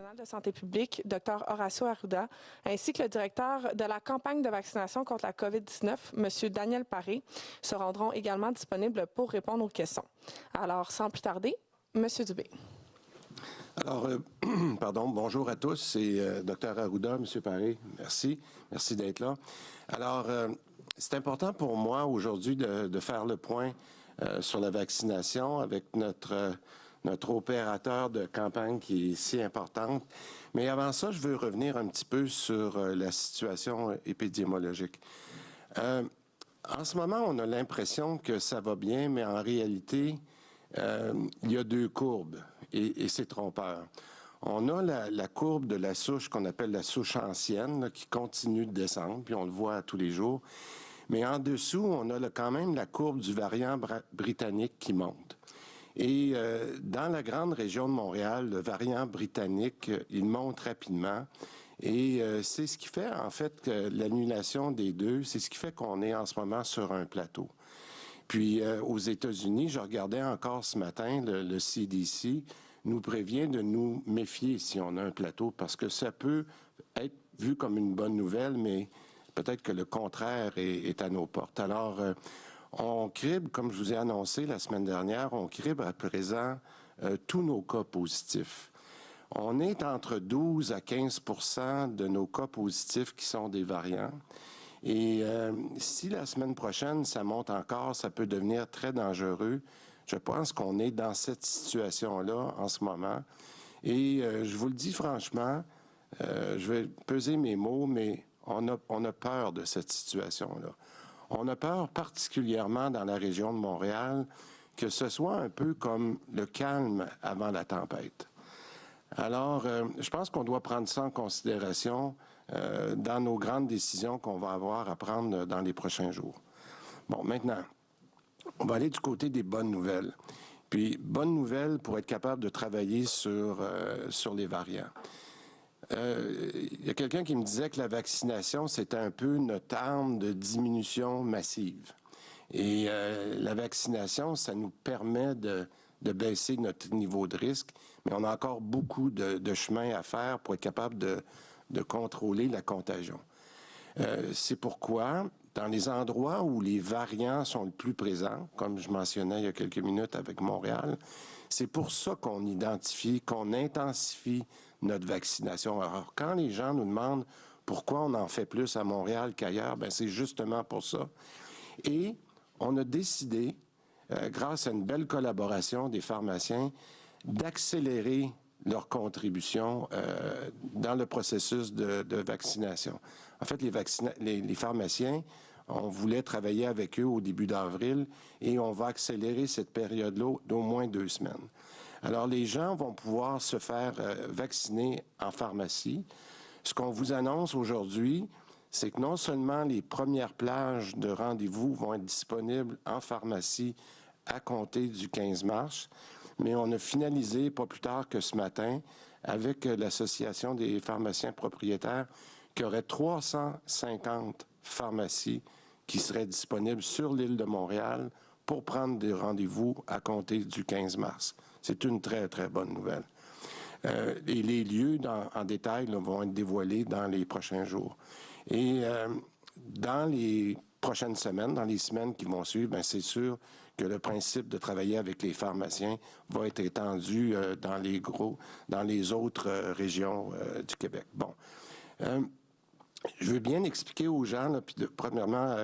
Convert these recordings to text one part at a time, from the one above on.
national de santé publique, Dr Horacio Arruda, ainsi que le directeur de la campagne de vaccination contre la COVID-19, M. Daniel Paré, se rendront également disponibles pour répondre aux questions. Alors, sans plus tarder, M. Dubé. Alors, bonjour à tous, c'est Dr Arruda, M. Paré, merci d'être là. Alors, c'est important pour moi aujourd'hui de faire le point sur la vaccination avec notre opérateur de campagne qui est si importante. Mais avant ça, je veux revenir un petit peu sur la situation épidémiologique. En ce moment, on a l'impression que ça va bien, mais en réalité, il y a deux courbes et c'est trompeur. On a la courbe de la souche qu'on appelle la souche ancienne là, qui continue de descendre, puis on le voit tous les jours. Mais en dessous, on a quand même la courbe du variant britannique qui monte. Et dans la grande région de Montréal, le variant britannique, il monte rapidement. Et c'est ce qui fait, en fait, que l'annulation des deux, c'est ce qui fait qu'on est en ce moment sur un plateau. Puis aux États-Unis, je regardais encore ce matin, le CDC nous prévient de nous méfier si on a un plateau, parce que ça peut être vu comme une bonne nouvelle, mais peut-être que le contraire est à nos portes. Alors, on crible, comme je vous ai annoncé la semaine dernière, on crible à présent tous nos cas positifs. On est entre 12 à 15 % de nos cas positifs qui sont des variants. Et si la semaine prochaine, ça monte encore, ça peut devenir très dangereux. Je pense qu'on est dans cette situation-là en ce moment. Et je vous le dis franchement, je vais peser mes mots, mais on a peur de cette situation-là. On a peur particulièrement dans la région de Montréal que ce soit un peu comme le calme avant la tempête. Alors, je pense qu'on doit prendre ça en considération dans nos grandes décisions qu'on va avoir à prendre dans les prochains jours. Bon, maintenant, on va aller du côté des bonnes nouvelles. Puis, bonne nouvelle pour être capable de travailler sur les variants. Il y a quelqu'un qui me disait que la vaccination, c'était un peu notre arme de diminution massive. Et la vaccination, ça nous permet de baisser notre niveau de risque, mais on a encore beaucoup de chemin à faire pour être capable de contrôler la contagion. C'est pourquoi, dans les endroits où les variants sont le plus présents, comme je mentionnais il y a quelques minutes avec Montréal, c'est pour ça qu'on identifie, qu'on intensifie notre vaccination. Alors, quand les gens nous demandent pourquoi on en fait plus à Montréal qu'ailleurs, bien, c'est justement pour ça. Et on a décidé, grâce à une belle collaboration des pharmaciens, d'accélérer leur contribution dans le processus de vaccination. En fait, les pharmaciens, on voulait travailler avec eux au début d'avril et on va accélérer cette période-là d'au moins 2 semaines. Alors, les gens vont pouvoir se faire vacciner en pharmacie. Ce qu'on vous annonce aujourd'hui, c'est que non seulement les premières plages de rendez-vous vont être disponibles en pharmacie à compter du 15 mars, mais on a finalisé, pas plus tard que ce matin, avec l'Association des pharmaciens propriétaires, qu'il y aurait 350 pharmacies qui seraient disponibles sur l'île de Montréal pour prendre des rendez-vous à compter du 15 mars. C'est une très, très bonne nouvelle. Et les lieux en détail là, vont être dévoilés dans les prochains jours. Et dans les prochaines semaines, dans les semaines qui vont suivre, bien, c'est sûr que le principe de travailler avec les pharmaciens va être étendu dans les autres régions du Québec. Bon. Je veux bien expliquer aux gens, là, puis premièrement,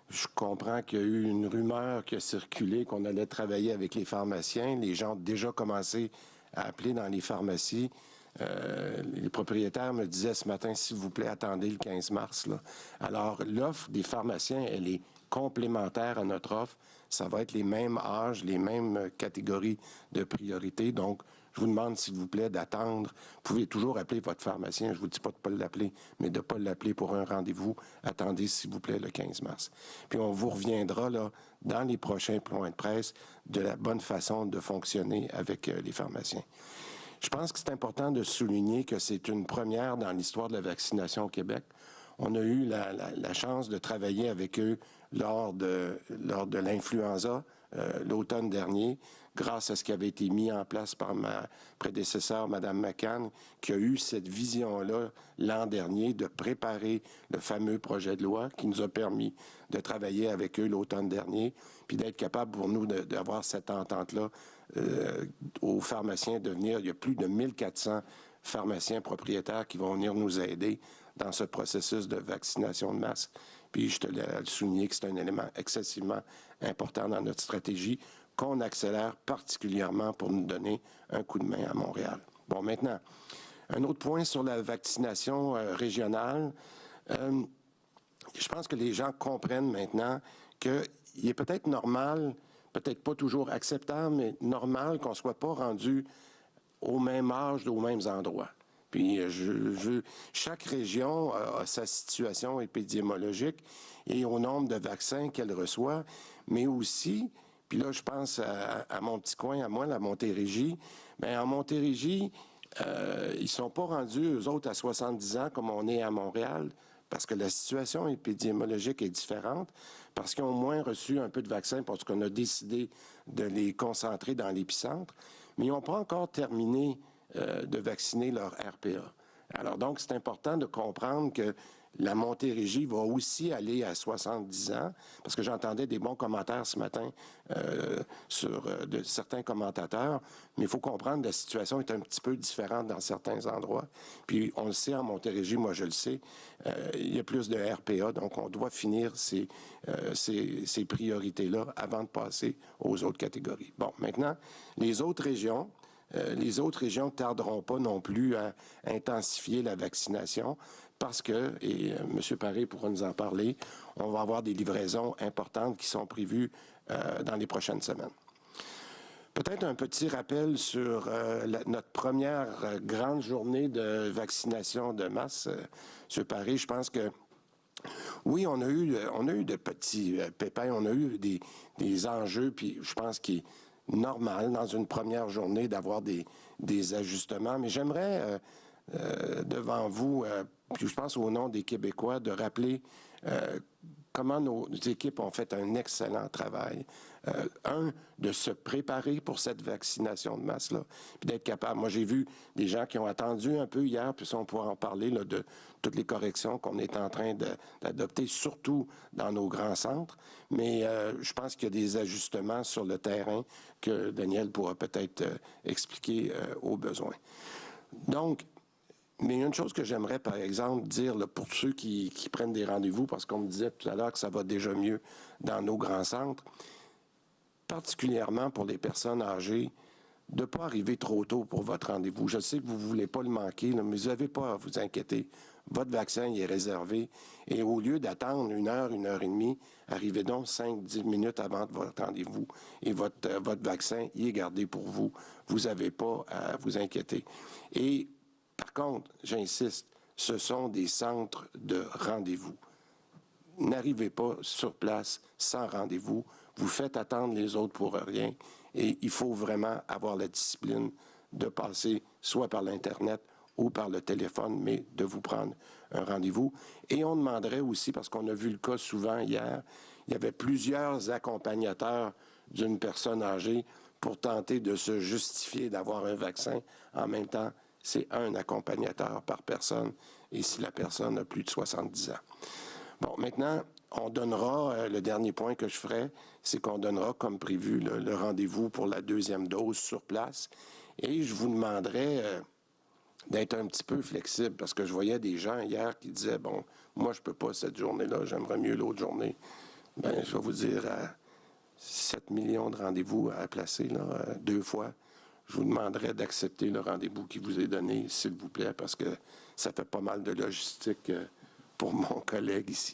je comprends qu'il y a eu une rumeur qui a circulé qu'on allait travailler avec les pharmaciens. Les gens ont déjà commencé à appeler dans les pharmacies. Les propriétaires me disaient ce matin, s'il vous plaît, attendez le 15 mars. Là. Alors, l'offre des pharmaciens, elle est complémentaire à notre offre. Ça va être les mêmes âges, les mêmes catégories de priorité. Donc, je vous demande, s'il vous plaît, d'attendre. Vous pouvez toujours appeler votre pharmacien. Je ne vous dis pas de ne pas l'appeler, mais de ne pas l'appeler pour un rendez-vous. Attendez, s'il vous plaît, le 15 mars. Puis on vous reviendra là, dans les prochains points de presse de la bonne façon de fonctionner avec les pharmaciens. Je pense que c'est important de souligner que c'est une première dans l'histoire de la vaccination au Québec. On a eu la chance de travailler avec eux lors de l'influenza l'automne dernier, grâce à ce qui avait été mis en place par ma prédécesseur, Mme McCann, qui a eu cette vision-là l'an dernier de préparer le fameux projet de loi qui nous a permis de travailler avec eux l'automne dernier, puis d'être capable pour nous d'avoir cette entente-là aux pharmaciens de venir. Il y a plus de 1400 pharmaciens propriétaires qui vont venir nous aider dans ce processus de vaccination de masse. Puis je te l'ai souligné que c'est un élément excessivement important dans notre stratégie qu'on accélère particulièrement pour nous donner un coup de main à Montréal. Bon, maintenant, un autre point sur la vaccination régionale. Je pense que les gens comprennent maintenant qu'il est peut-être normal, peut-être pas toujours acceptable, mais normal qu'on ne soit pas rendu au même âge, aux mêmes endroits. Puis chaque région a sa situation épidémiologique et au nombre de vaccins qu'elle reçoit, mais aussi, puis là je pense à mon petit coin, à moi, la Montérégie. Bien, en Montérégie, ils ne sont pas rendus, eux autres, à 70 ans comme on est à Montréal, parce que la situation épidémiologique est différente, parce qu'ils ont moins reçu un peu de vaccins parce qu'on a décidé de les concentrer dans l'épicentre, mais ils n'ont pas encore terminé de vacciner leur RPA. Alors donc, c'est important de comprendre que la Montérégie va aussi aller à 70 ans, parce que j'entendais des bons commentaires ce matin de certains commentateurs, mais il faut comprendre que la situation est un petit peu différente dans certains endroits. Puis on le sait en Montérégie, moi je le sais, il y a plus de RPA, donc on doit finir ces priorités-là avant de passer aux autres catégories. Bon, maintenant, les autres régions ne tarderont pas non plus à intensifier la vaccination parce que, et M. Paré pourra nous en parler, on va avoir des livraisons importantes qui sont prévues dans les prochaines semaines. Peut-être un petit rappel sur notre première grande journée de vaccination de masse. M. Paré, je pense que oui, on a eu de petits pépins, on a eu des enjeux, puis je pense qu'il est normal dans une première journée d'avoir des ajustements. Mais j'aimerais, devant vous, puis je pense au nom des Québécois, de rappeler comment nos équipes ont fait un excellent travail. De se préparer pour cette vaccination de masse-là, puis d'être capable. Moi, j'ai vu des gens qui ont attendu un peu hier, puis on pourra en parler là, de toutes les corrections qu'on est en train d'adopter, surtout dans nos grands centres. Mais je pense qu'il y a des ajustements sur le terrain que Daniel pourra peut-être expliquer aux besoins. Donc, mais une chose que j'aimerais, par exemple, dire là, pour ceux qui prennent des rendez-vous, parce qu'on me disait tout à l'heure que ça va déjà mieux dans nos grands centres, particulièrement pour les personnes âgées, de ne pas arriver trop tôt pour votre rendez-vous. Je sais que vous ne voulez pas le manquer, là, mais vous n'avez pas à vous inquiéter. Votre vaccin il est réservé. Et au lieu d'attendre 1 heure et demie, arrivez donc 5-10 minutes avant votre rendez-vous. Et votre vaccin il est gardé pour vous. Vous n'avez pas à vous inquiéter. Et par contre, j'insiste, ce sont des centres de rendez-vous. N'arrivez pas sur place sans rendez-vous. Vous faites attendre les autres pour rien. Et il faut vraiment avoir la discipline de passer soit par l'Internet ou par le téléphone, mais de vous prendre un rendez-vous. Et on demanderait aussi, parce qu'on a vu le cas souvent hier, il y avait plusieurs accompagnateurs d'une personne âgée pour tenter de se justifier d'avoir un vaccin. En même temps, c'est un accompagnateur par personne, et si la personne a plus de 70 ans. Bon, maintenant, on donnera, le dernier point que je ferai, c'est qu'on donnera, comme prévu, le rendez-vous pour la 2e dose sur place. Et je vous demanderai d'être un petit peu flexible, parce que je voyais des gens hier qui disaient, bon, moi, je ne peux pas cette journée-là, j'aimerais mieux l'autre journée. Bien, je vais vous dire, 7 millions de rendez-vous à placer, là, 2 fois. Je vous demanderai d'accepter le rendez-vous qui vous est donné, s'il vous plaît, parce que ça fait pas mal de logistique pour mon collègue ici.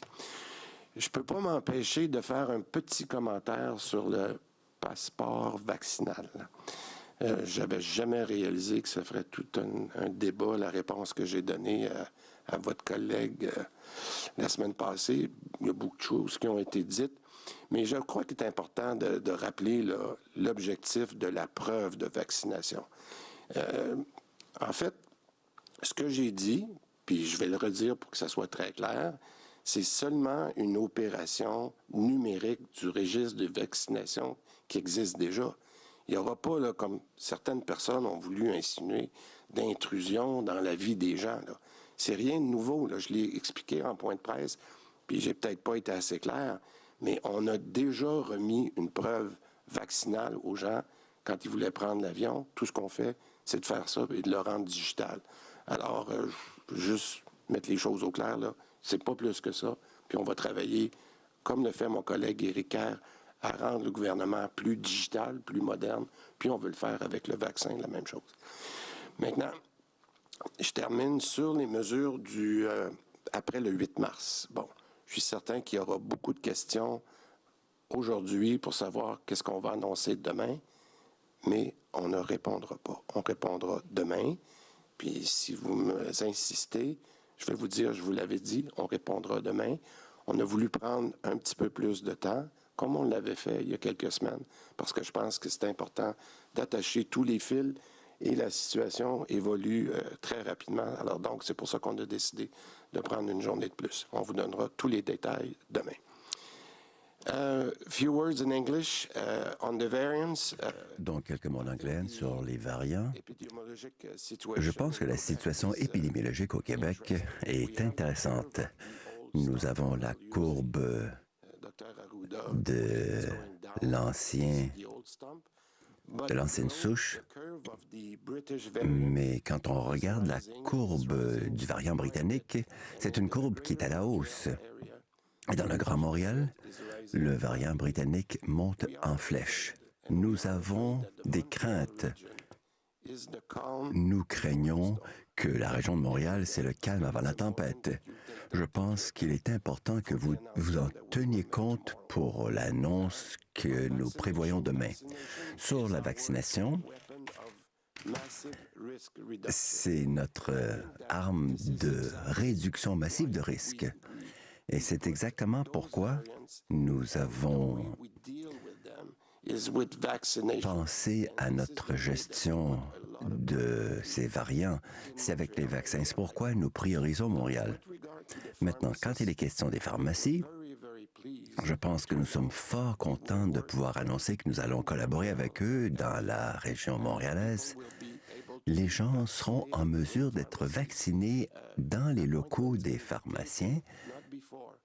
Je ne peux pas m'empêcher de faire un petit commentaire sur le passeport vaccinal. Je n'avais jamais réalisé que ça ferait tout un débat, la réponse que j'ai donnée à votre collègue la semaine passée. Il y a beaucoup de choses qui ont été dites, mais je crois qu'il est important de rappeler l'objectif de la preuve de vaccination. En fait, ce que j'ai dit, puis je vais le redire pour que ça soit très clair, c'est seulement une opération numérique du registre de vaccination qui existe déjà. Il n'y aura pas, là, comme certaines personnes ont voulu insinuer, d'intrusion dans la vie des gens. C'est rien de nouveau. Là. Je l'ai expliqué en point de presse, puis j'ai peut-être pas été assez clair, mais on a déjà remis une preuve vaccinale aux gens quand ils voulaient prendre l'avion. Tout ce qu'on fait, c'est de faire ça et de le rendre digital. Alors, je veux juste mettre les choses au clair, là. C'est pas plus que ça. Puis on va travailler, comme le fait mon collègue Éric Kerr, à rendre le gouvernement plus digital, plus moderne. Puis on veut le faire avec le vaccin, la même chose. Maintenant, je termine sur les mesures après le 8 mars. Bon, je suis certain qu'il y aura beaucoup de questions aujourd'hui pour savoir qu'est-ce qu'on va annoncer demain, mais on ne répondra pas. On répondra demain, puis si vous insistez, je vais vous dire, je vous l'avais dit, on répondra demain. On a voulu prendre un petit peu plus de temps, comme on l'avait fait il y a quelques semaines, parce que je pense que c'est important d'attacher tous les fils et la situation évolue très rapidement. Alors donc, c'est pour ça qu'on a décidé de prendre une journée de plus. On vous donnera tous les détails demain. Few words in English on the variants. Donc, quelques mots en anglais sur les variants. Je pense que la situation épidémiologique au Québec est intéressante. Nous avons la courbe de l'ancienne souche, mais quand on regarde la courbe du variant britannique, c'est une courbe qui est à la hausse. Et dans le Grand Montréal, le variant britannique monte en flèche. Nous avons des craintes. Nous craignons que la région de Montréal, c'est le calme avant la tempête. Je pense qu'il est important que vous en teniez compte pour l'annonce que nous prévoyons demain. Sur la vaccination, c'est notre arme de réduction massive de risque. Et c'est exactement pourquoi nous avons pensé à notre gestion de ces variants. C'est avec les vaccins. C'est pourquoi nous priorisons Montréal. Maintenant, quand il est question des pharmacies, je pense que nous sommes fort contents de pouvoir annoncer que nous allons collaborer avec eux dans la région montréalaise. Les gens seront en mesure d'être vaccinés dans les locaux des pharmaciens.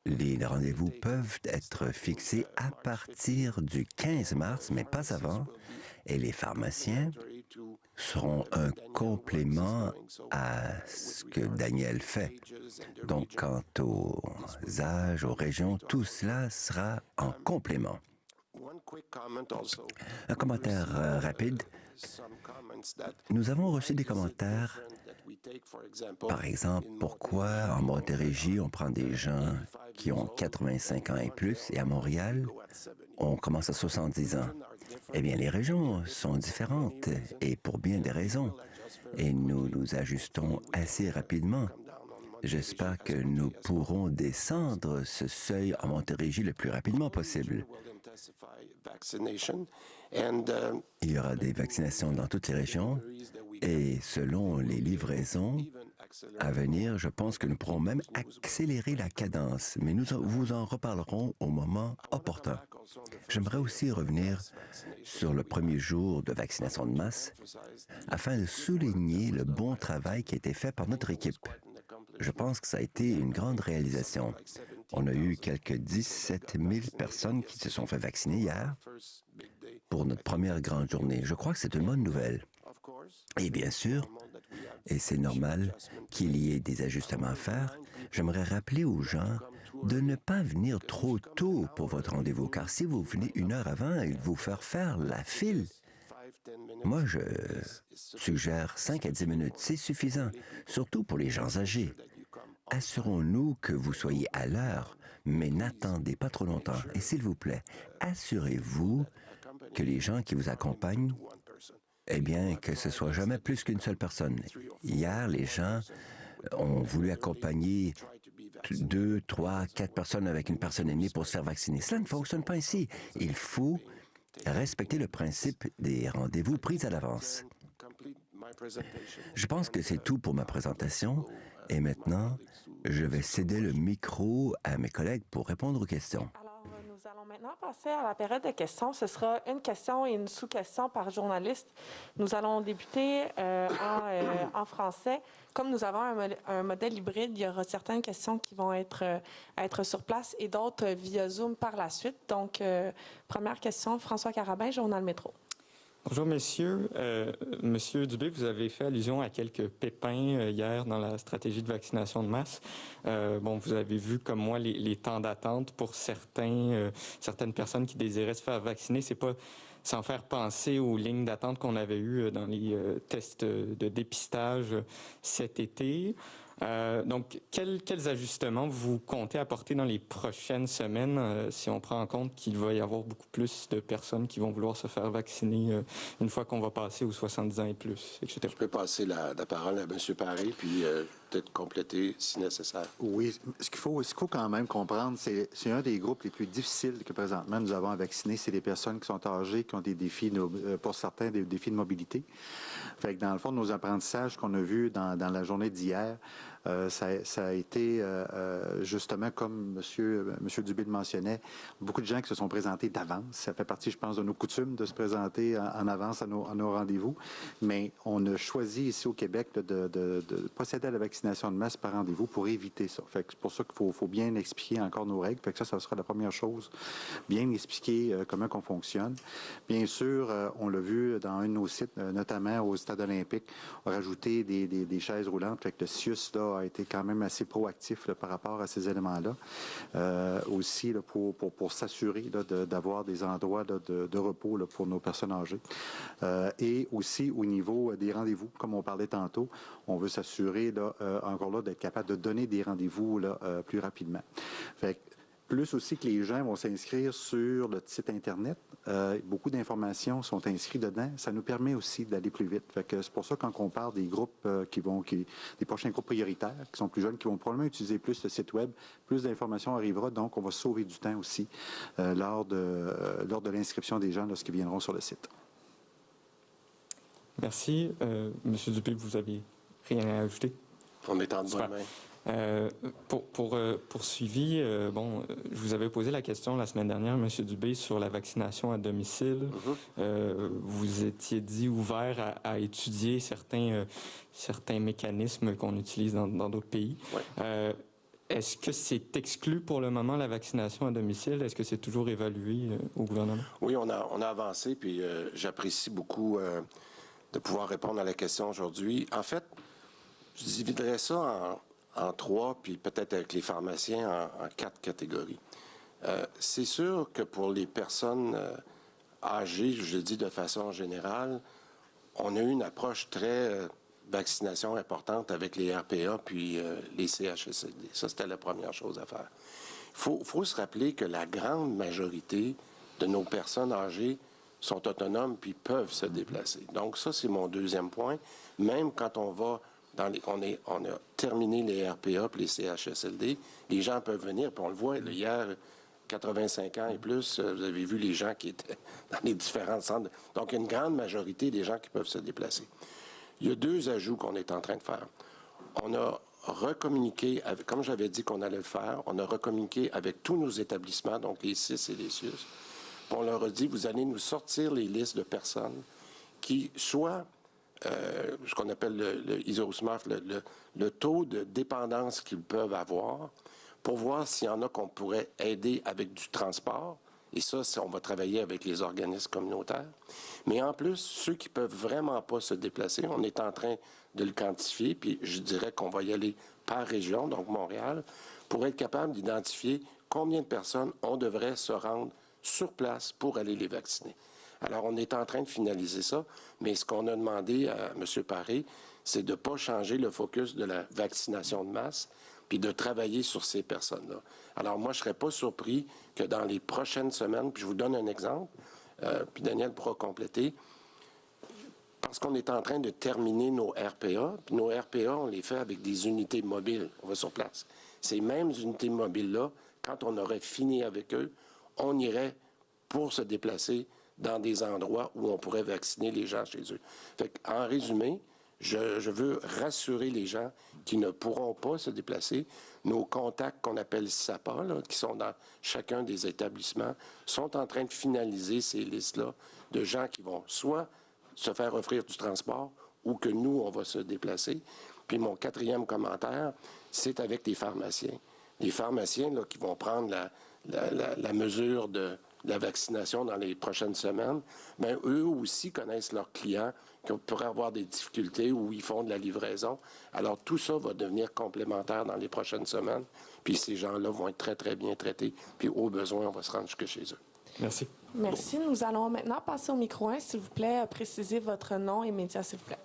Les rendez-vous peuvent être fixés à partir du 15 mars, mais pas avant, et les pharmaciens seront un complément à ce que Daniel fait. Donc, quant aux âges, aux régions, tout cela sera en complément. Un commentaire rapide. Nous avons reçu des commentaires. Par exemple, pourquoi en Montérégie, on prend des gens qui ont 85 ans et plus, et à Montréal, on commence à 70 ans? Eh bien, les régions sont différentes, et pour bien des raisons, et nous nous ajustons assez rapidement. J'espère que nous pourrons descendre ce seuil en Montérégie le plus rapidement possible. Il y aura des vaccinations dans toutes les régions, et selon les livraisons à venir, je pense que nous pourrons même accélérer la cadence, mais nous vous en reparlerons au moment opportun. J'aimerais aussi revenir sur le premier jour de vaccination de masse afin de souligner le bon travail qui a été fait par notre équipe. Je pense que ça a été une grande réalisation. On a eu quelques 17 000 personnes qui se sont fait vacciner hier pour notre première grande journée. Je crois que c'est une bonne nouvelle. Et bien sûr, et c'est normal qu'il y ait des ajustements à faire, j'aimerais rappeler aux gens de ne pas venir trop tôt pour votre rendez-vous, car si vous venez 1 heure avant, il vous faire la file. Moi, je suggère 5 à 10 minutes, c'est suffisant, surtout pour les gens âgés. Assurons-nous que vous soyez à l'heure, mais n'attendez pas trop longtemps. Et s'il vous plaît, assurez-vous que les gens qui vous accompagnent, eh bien, que ce soit jamais plus qu'une seule personne. Hier, les gens ont voulu accompagner 2, 3, 4 personnes avec une personne aînée pour se faire vacciner. Cela ne fonctionne pas ici. Il faut respecter le principe des rendez-vous pris à l'avance. Je pense que c'est tout pour ma présentation. Et maintenant, je vais céder le micro à mes collègues pour répondre aux questions. Alors, nous allons maintenant passer passer à la période de questions. Ce sera une question et une sous-question par journaliste. Nous allons débuter en français. Comme nous avons un modèle hybride, il y aura certaines questions qui vont être sur place et d'autres via Zoom par la suite. Donc, première question, François Carabin, Journal Métro. Bonjour, messieurs. Monsieur Dubé, vous avez fait allusion à quelques pépins hier dans la stratégie de vaccination de masse. Vous avez vu comme moi les temps d'attente pour certaines personnes qui désiraient se faire vacciner. C'est pas sans faire penser aux lignes d'attente qu'on avait eues dans les tests de dépistage cet été. Donc, quels ajustements vous comptez apporter dans les prochaines semaines si on prend en compte qu'il va y avoir beaucoup plus de personnes qui vont vouloir se faire vacciner une fois qu'on va passer aux 70 ans et plus, etc.? Je peux passer la parole à M. Paré, puis peut-être compléter si nécessaire. Oui, ce qu'il faut quand même comprendre, c'est un des groupes les plus difficiles que présentement nous avons à vacciner. C'est les personnes qui sont âgées, qui ont des défis, pour certains, des défis de mobilité. Fait que dans le fond, nos apprentissages qu'on a vus dans la journée d'hier, ça a été justement, comme M. Dubé le mentionnait, beaucoup de gens qui se sont présentés d'avance. Ça fait partie, je pense, de nos coutumes de se présenter en avance à nos rendez-vous. Mais on a choisi ici au Québec de procéder à la vaccination de masse par rendez-vous pour éviter ça. Fait que c'est pour ça qu'il faut bien expliquer encore nos règles. Fait que ça sera la première chose, bien expliquer comment on fonctionne. Bien sûr, on l'a vu dans un de nos sites, notamment au Stade olympique, on a rajouté des chaises roulantes. Fait que le CIUS là, a été quand même assez proactif là, par rapport à ces éléments-là. Aussi, là, pour s'assurer d'avoir des endroits là, de repos là, pour nos personnes âgées. Et aussi, au niveau des rendez-vous, comme on parlait tantôt, on veut s'assurer, là, encore là, d'être capable de donner des rendez-vous là, plus rapidement. Fait que, plus aussi que les gens vont s'inscrire sur le site Internet. Beaucoup d'informations sont inscrites dedans. Ça nous permet aussi d'aller plus vite. Fait que c'est pour ça, quand on parle des groupes des prochains groupes prioritaires, qui sont plus jeunes, qui vont probablement utiliser plus le site Web, plus d'informations arrivera. Donc, on va sauver du temps aussi lors de l'inscription des gens lorsqu'ils viendront sur le site. Merci. Monsieur Dubé, vous avez rien à ajouter? On est en bonne main. Poursuivi, je vous avais posé la question la semaine dernière, M. Dubé, sur la vaccination à domicile. Vous étiez dit ouvert à étudier certains mécanismes qu'on utilise dans d'autres pays. Ouais. Est-ce que c'est exclu pour le moment, la vaccination à domicile? Est-ce que c'est toujours évalué au gouvernement? Oui, on a avancé, puis j'apprécie beaucoup de pouvoir répondre à la question aujourd'hui. En fait, je dividerais ça en trois, puis peut-être avec les pharmaciens en quatre catégories. C'est sûr que pour les personnes âgées, je le dis de façon générale, on a eu une approche très vaccination importante avec les RPA puis les CHSLD. Ça, c'était la première chose à faire. Il faut se rappeler que la grande majorité de nos personnes âgées sont autonomes puis peuvent se déplacer. Donc ça, c'est mon deuxième point. Même quand on va on a terminé les RPA et les CHSLD. Les gens peuvent venir, puis on le voit, là, hier, 85 ans et plus, vous avez vu les gens qui étaient dans les différents centres. Donc, il y a une grande majorité des gens qui peuvent se déplacer. Il y a deux ajouts qu'on est en train de faire. On a recommuniqué, comme j'avais dit qu'on allait le faire, on a recommuniqué avec tous nos établissements, donc les CIS et les CIUS. On leur a dit, vous allez nous sortir les listes de personnes qui, soit ce qu'on appelle le ISO-SMART, le taux de dépendance qu'ils peuvent avoir, pour voir s'il y en a qu'on pourrait aider avec du transport. Et ça, on va travailler avec les organismes communautaires. Mais en plus, ceux qui peuvent vraiment pas se déplacer, on est en train de le quantifier, puis je dirais qu'on va y aller par région, donc Montréal, pour être capable d'identifier combien de personnes on devrait se rendre sur place pour aller les vacciner. Alors, on est en train de finaliser ça, mais ce qu'on a demandé à M. Paré, c'est de ne pas changer le focus de la vaccination de masse, puis de travailler sur ces personnes-là. Alors, moi, je ne serais pas surpris que dans les prochaines semaines, puis je vous donne un exemple, puis Daniel pourra compléter, parce qu'on est en train de terminer nos RPA, puis nos RPA, on les fait avec des unités mobiles, on va sur place. Ces mêmes unités mobiles-là, quand on aurait fini avec eux, on irait pour se déplacer dans des endroits où on pourrait vacciner les gens chez eux. Fait en résumé, Je veux rassurer les gens qui ne pourront pas se déplacer. Nos contacts qu'on appelle SAPA, là, qui sont dans chacun des établissements, sont en train de finaliser ces listes-là de gens qui vont soit se faire offrir du transport ou que nous, on va se déplacer. Puis mon quatrième commentaire, c'est avec les pharmaciens. Les pharmaciens là, qui vont prendre la mesure de la vaccination dans les prochaines semaines, bien, eux aussi connaissent leurs clients qui pourraient avoir des difficultés ou ils font de la livraison. Alors, tout ça va devenir complémentaire dans les prochaines semaines. Puis ces gens-là vont être très, très bien traités. Puis au besoin, on va se rendre jusque chez eux. Merci. Merci. Nous allons maintenant passer au micro 1. S'il vous plaît, précisez votre nom et média, s'il vous plaît.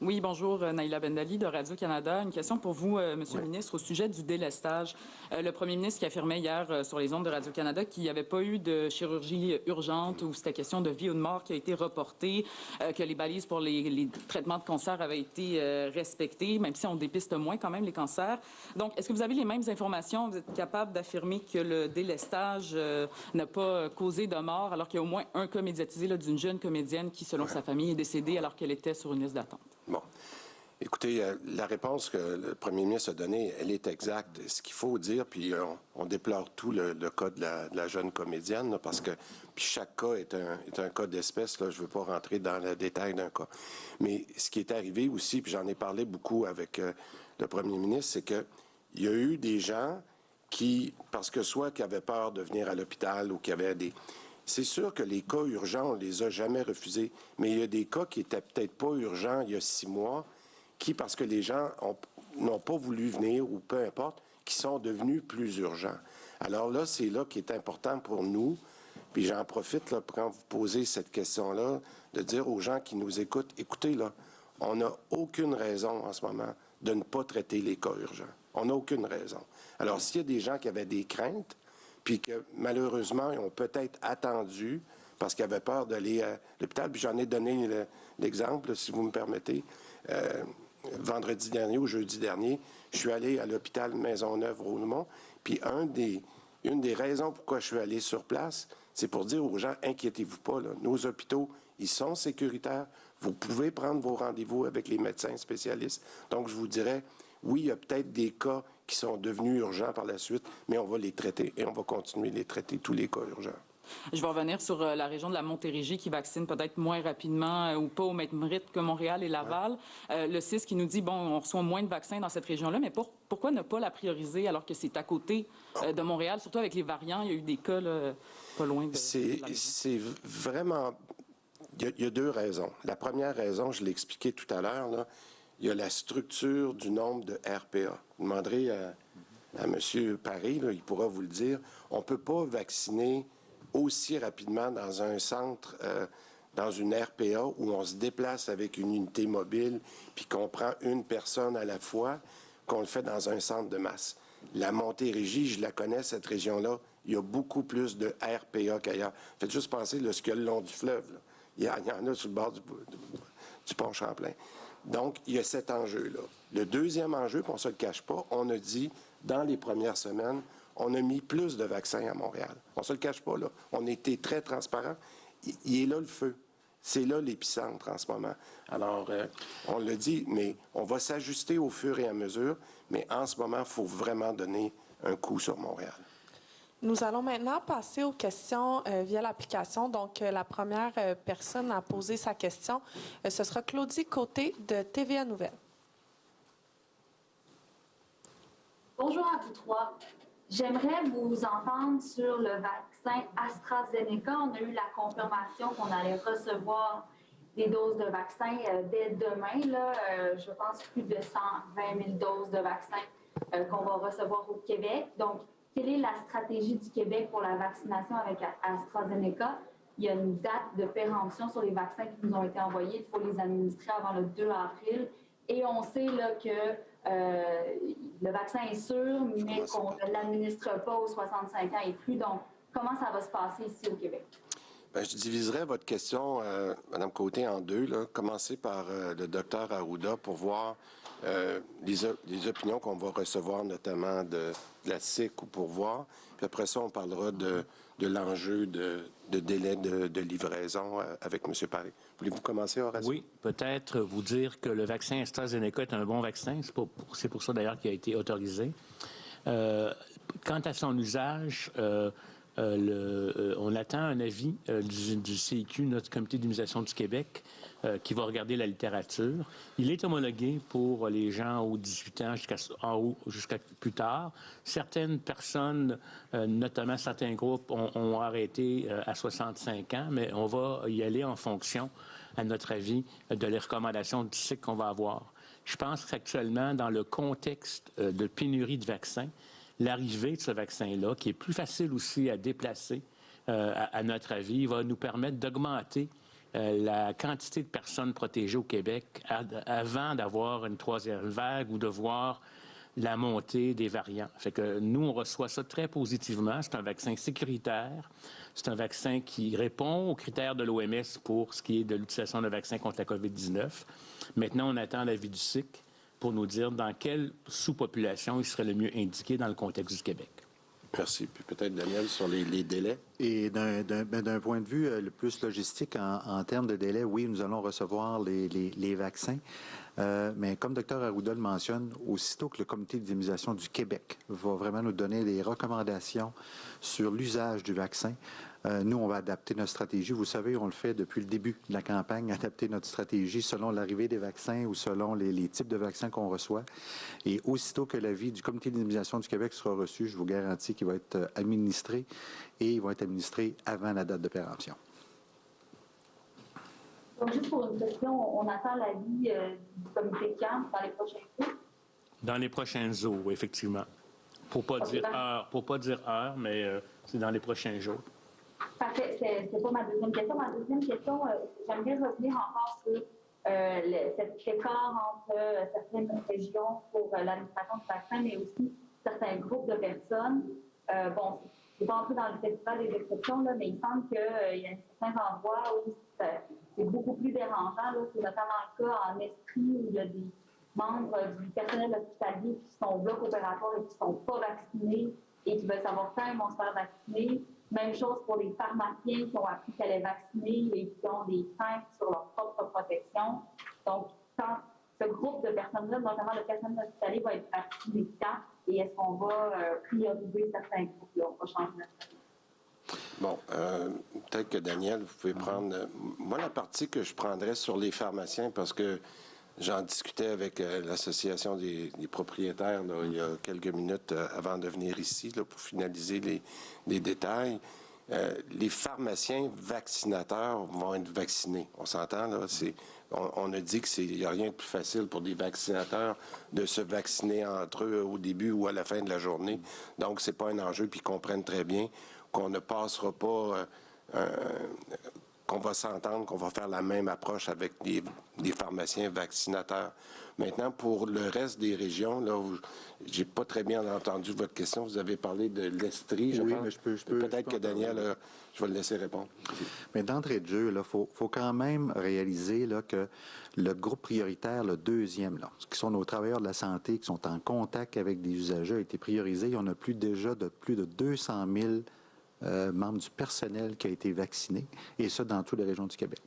Oui, bonjour, Naïla Bendali de Radio-Canada. Une question pour vous, Monsieur le ministre, au sujet du délestage. Le premier ministre qui affirmait hier sur les ondes de Radio-Canada qu'il n'y avait pas eu de chirurgie urgente ou c'était question de vie ou de mort qui a été reportée, que les balises pour les traitements de cancer avaient été respectées, même si on dépiste moins quand même les cancers. Donc, est-ce que vous avez les mêmes informations? Vous êtes capable d'affirmer que le délestage n'a pas causé de mort, alors qu'il y a au moins un cas médiatisé d'une jeune comédienne qui, selon sa famille, est décédée alors qu'elle était sur une liste d'attente? Bon. Écoutez, la réponse que le premier ministre a donnée, elle est exacte. Ce qu'il faut dire, puis on déplore tout le cas de la jeune comédienne, là, parce que puis chaque cas est un cas d'espèce. Là, je ne veux pas rentrer dans le détail d'un cas. Mais ce qui est arrivé aussi, puis j'en ai parlé beaucoup avec le premier ministre, c'est qu'il y a eu des gens qui, parce que soit qui avaient peur de venir à l'hôpital ou qui avaient des... C'est sûr que les cas urgents, on les a jamais refusés, mais il y a des cas qui étaient peut-être pas urgents il y a 6 mois, qui, parce que les gens n'ont pas voulu venir ou peu importe, qui sont devenus plus urgents. Alors là, c'est là qui est important pour nous, puis j'en profite là, quand vous posez cette question-là, de dire aux gens qui nous écoutent, écoutez, là, on n'a aucune raison en ce moment de ne pas traiter les cas urgents. On n'a aucune raison. Alors, s'il y a des gens qui avaient des craintes, puis que malheureusement, ils ont peut-être attendu parce qu'ils avaient peur d'aller à l'hôpital. Puis j'en ai donné l'exemple, si vous me permettez. Vendredi dernier ou jeudi dernier, je suis allé à l'hôpital Maisonneuve-Rosemont. Puis une des raisons pourquoi je suis allé sur place, c'est pour dire aux gens, inquiétez-vous pas, là, nos hôpitaux, ils sont sécuritaires. Vous pouvez prendre vos rendez-vous avec les médecins spécialistes. Donc, je vous dirais, oui, il y a peut-être des cas qui sont devenus urgents par la suite, mais on va les traiter et on va continuer de les traiter, tous les cas urgents. Je vais revenir sur la région de la Montérégie qui vaccine peut-être moins rapidement ou pas au même rythme que Montréal et Laval. Le CIS qui nous dit, bon, on reçoit moins de vaccins dans cette région-là, mais pourquoi ne pas la prioriser alors que c'est à côté de Montréal, surtout avec les variants? Il y a eu des cas là, pas loin de... C'est vraiment... Il y a 2 raisons. La première raison, je l'ai expliqué tout à l'heure, là, il y a la structure du nombre de RPA. Vous demanderez à M. Paré, là, il pourra vous le dire, on ne peut pas vacciner aussi rapidement dans un centre, dans une RPA, où on se déplace avec une unité mobile, puis qu'on prend une personne à la fois, qu'on le fait dans un centre de masse. La Montérégie, je la connais, cette région-là, il y a beaucoup plus de RPA qu'ailleurs. Faites juste penser là, ce qu'il y a le long du fleuve. Là. Il y en a sur le bord du pont Champlain. Donc, il y a cet enjeu-là. Le deuxième enjeu, puis on ne se le cache pas, on a dit, dans les premières semaines, on a mis plus de vaccins à Montréal. On ne se le cache pas, là. On a été très transparent. Il est là le feu. C'est là l'épicentre en ce moment. Alors, on le dit, mais on va s'ajuster au fur et à mesure, mais en ce moment, il faut vraiment donner un coup sur Montréal. Nous allons maintenant passer aux questions via l'application. Donc, la première personne à poser sa question, ce sera Claudie Côté de TVA Nouvelles. Bonjour à vous trois. J'aimerais vous entendre sur le vaccin AstraZeneca. On a eu la confirmation qu'on allait recevoir des doses de vaccin dès demain. Là, je pense plus de 120 000 doses de vaccin qu'on va recevoir au Québec. Donc, quelle est la stratégie du Québec pour la vaccination avec AstraZeneca? Il y a une date de péremption sur les vaccins qui nous ont été envoyés. Il faut les administrer avant le 2 avril. Et on sait là, que le vaccin est sûr, mais qu'on ne l'administre pas aux 65 ans et plus. Donc, comment ça va se passer ici au Québec? Bien, je diviserai votre question, Mme Côté, en 2. Là. Commencez par le Dr Arruda pour voir les opinions qu'on va recevoir, notamment de la SIC ou Pourvoir. Puis après ça, on parlera de l'enjeu de délai de livraison avec M. Paré. Voulez-vous commencer, Horacio? Oui, peut-être vous dire que le vaccin AstraZeneca est un bon vaccin. C'est pour ça, d'ailleurs, qu'il a été autorisé. Quant à son usage, on attend un avis du CIQ, notre comité d'immunisation du Québec, qui va regarder la littérature. Il est homologué pour les gens en haut de 18 ans jusqu'à plus tard. Certaines personnes, notamment certains groupes, ont arrêté à 65 ans, mais on va y aller en fonction, à notre avis, de les recommandations du cycle qu'on va avoir. Je pense qu'actuellement, dans le contexte de pénurie de vaccins, l'arrivée de ce vaccin-là, qui est plus facile aussi à déplacer, à notre avis, va nous permettre d'augmenter la quantité de personnes protégées au Québec avant d'avoir une troisième vague ou de voir la montée des variants. Fait que nous, on reçoit ça très positivement. C'est un vaccin sécuritaire. C'est un vaccin qui répond aux critères de l'OMS pour ce qui est de l'utilisation de vaccins contre la COVID-19. Maintenant, on attend l'avis du CIC pour nous dire dans quelle sous-population il serait le mieux indiqué dans le contexte du Québec. Merci. Puis peut-être, Daniel, sur les délais. Et d'un point de vue le plus logistique, en termes de délai, oui, nous allons recevoir les vaccins. Mais comme Dr Arruda le mentionne, aussitôt que le comité d'immunisation du Québec va vraiment nous donner des recommandations sur l'usage du vaccin, nous, on va adapter notre stratégie. Vous savez, on le fait depuis le début de la campagne, adapter notre stratégie selon l'arrivée des vaccins ou selon les types de vaccins qu'on reçoit. Et aussitôt que l'avis du comité d'immunisation du Québec sera reçu, je vous garantis qu'il va être administré et il va être administré avant la date de péremption. Donc, juste pour une question, on attend l'avis du comité CAN dans les prochains jours? Dans les prochains jours, effectivement. Pour pas dire heure, mais c'est dans les prochains jours. Parfait. C'est pas ma deuxième question. Ma deuxième question, j'aimerais revenir encore sur cet écart entre certaines régions pour l'administration du vaccin, mais aussi certains groupes de personnes. Bon, je ne vais pas entrer dans le festival des exceptions, là, mais il semble qu'il y a certains endroits où c'est beaucoup plus dérangeant. C'est notamment le cas en Estrie où il y a des membres du personnel hospitalier qui sont au bloc opératoire et qui ne sont pas vaccinés et qui veulent savoir quand ils vont se faire vacciner. Même chose pour les pharmaciens qui ont appris qu'elle est vaccinée et qui ont des craintes sur leur propre protection. Donc, quand ce groupe de personnes-là, notamment le personnel hospitalier, va être vacciné quand et est-ce qu'on va prioriser certains groupes-là? On va changer notre stratégie. Bon, peut-être que Daniel, vous pouvez prendre... moi, la partie que je prendrais sur les pharmaciens, parce que j'en discutais avec l'Association des propriétaires là, il y a quelques minutes avant de venir ici là, pour finaliser les détails. Les pharmaciens vaccinateurs vont être vaccinés. On s'entend, là? On a dit qu'il n'y a rien de plus facile pour des vaccinateurs de se vacciner entre eux au début ou à la fin de la journée. Donc, ce n'est pas un enjeu, puis ils comprennent très bien qu'on ne passera pas... qu'on va s'entendre, qu'on va faire la même approche avec les pharmaciens vaccinateurs. Maintenant, pour le reste des régions, là, j'ai pas très bien entendu votre question. Vous avez parlé de l'Estrie, je pense. Mais je peux. Peut-être que Daniel, je vais le laisser répondre. Mais d'entrée de jeu, il faut quand même réaliser là, que le groupe prioritaire, le deuxième, là, qui sont nos travailleurs de la santé, qui sont en contact avec des usagers, a été priorisé. On a plus de 200 000 membres du personnel qui a été vacciné, et ça dans toutes les régions du Québec.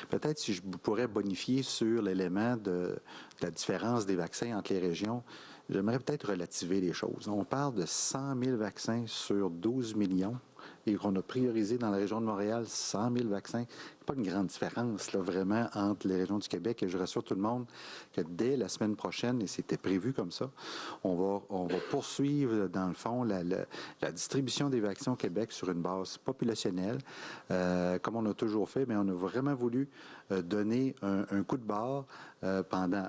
Peut-être si je pourrais bonifier sur l'élément de la différence des vaccins entre les régions, j'aimerais peut-être relativer les choses. On parle de 100 000 vaccins sur 12 millions et qu'on a priorisé dans la région de Montréal 100 000 vaccins. Il n'y a pas une grande différence là, vraiment entre les régions du Québec et je rassure tout le monde que dès la semaine prochaine, et c'était prévu comme ça, on va poursuivre dans le fond la distribution des vaccins au Québec sur une base populationnelle. Comme on a toujours fait, mais on a vraiment voulu donner un coup de barre pendant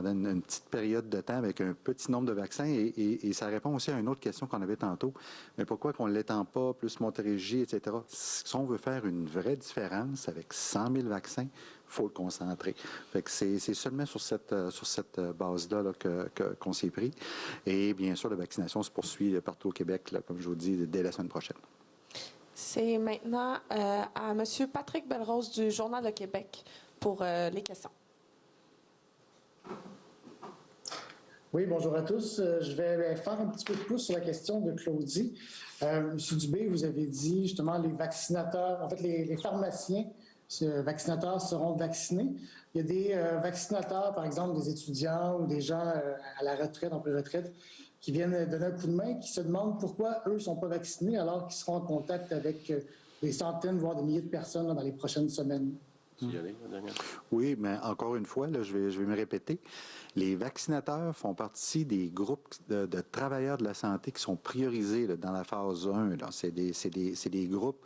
une petite période de temps avec un petit nombre de vaccins et ça répond aussi à une autre question qu'on avait tantôt. Mais pourquoi qu'on ne l'étend pas, plus Montérégie, etc. Si on veut faire une vraie différence avec 100 000 vaccins, il faut le concentrer. Fait que c'est seulement sur cette base-là là, qu'on s'est pris. Et bien sûr, la vaccination se poursuit partout au Québec, là, comme je vous dis, dès la semaine prochaine. C'est maintenant à M. Patrick Belrose du Journal de Québec pour les questions. Oui, bonjour à tous. Je vais faire un petit peu de pouce sur la question de Claudie. Monsieur Dubé, vous avez dit justement les vaccinateurs, en fait les pharmaciens vaccinateurs seront vaccinés. Il y a des vaccinateurs, par exemple des étudiants ou des gens à la retraite, en pré-retraite, qui viennent donner un coup de main, qui se demandent pourquoi eux ne sont pas vaccinés alors qu'ils seront en contact avec des centaines, voire des milliers de personnes dans les prochaines semaines. Oui, mais encore une fois, là, je vais me répéter. Les vaccinateurs font partie des groupes de travailleurs de la santé qui sont priorisés là, dans la phase 1. C'est des groupes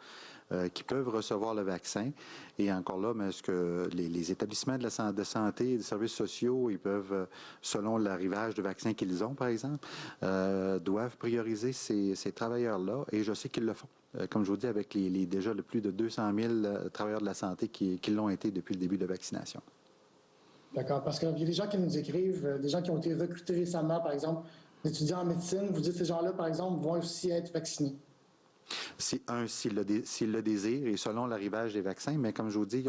qui peuvent recevoir le vaccin. Et encore là, mais est-ce que les établissements de santé, des services sociaux, ils peuvent, selon l'arrivage de vaccins qu'ils ont, par exemple, doivent prioriser ces travailleurs-là. Et je sais qu'ils le font. Comme je vous dis, avec déjà plus de 200 000 travailleurs de la santé qui l'ont été depuis le début de la vaccination. D'accord, parce qu'il y a des gens qui nous écrivent, des gens qui ont été recrutés récemment, par exemple, des étudiants en médecine, vous dites que ces gens-là, par exemple, vont aussi être vaccinés. S'ils le désirent et selon l'arrivage des vaccins, mais comme je vous dis,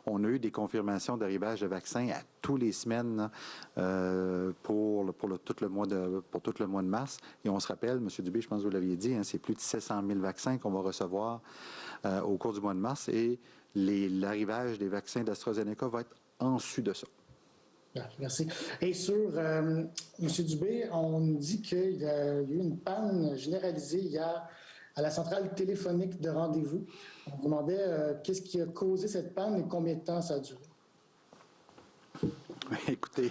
on a eu des confirmations d'arrivage de vaccins à tous les semaines pour tout le mois de mars. Et on se rappelle, M. Dubé, je pense que vous l'aviez dit, c'est plus de 700 000 vaccins qu'on va recevoir au cours du mois de mars et l'arrivage des vaccins d'AstraZeneca va être en dessus de ça. Merci. Et sur M. Dubé, on nous dit qu'il y a eu une panne généralisée hier à la centrale téléphonique de rendez-vous. On vous demandait qu'est-ce qui a causé cette panne et combien de temps ça a duré. Écoutez,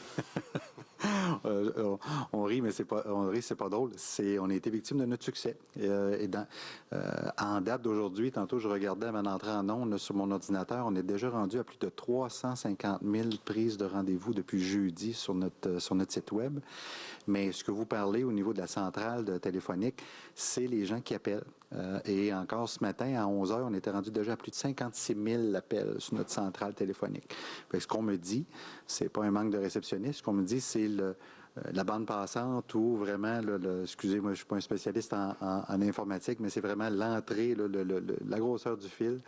on rit, mais c'est pas drôle. On a été victime de notre succès. En date d'aujourd'hui, tantôt je regardais à ma entrée en ondes sur mon ordinateur, on est déjà rendu à plus de 350 000 prises de rendez-vous depuis jeudi sur notre site web. Mais ce que vous parlez au niveau de la centrale téléphonique, c'est les gens qui appellent. Et encore ce matin, à 11 h, on était rendu déjà à plus de 56 000 appels sur notre centrale téléphonique. Ce qu'on me dit, c'est pas un manque de réceptionnistes. Ce qu'on me dit, c'est la bande passante ou vraiment, excusez-moi, je suis pas un spécialiste en informatique, mais c'est vraiment l'entrée, la grosseur du fil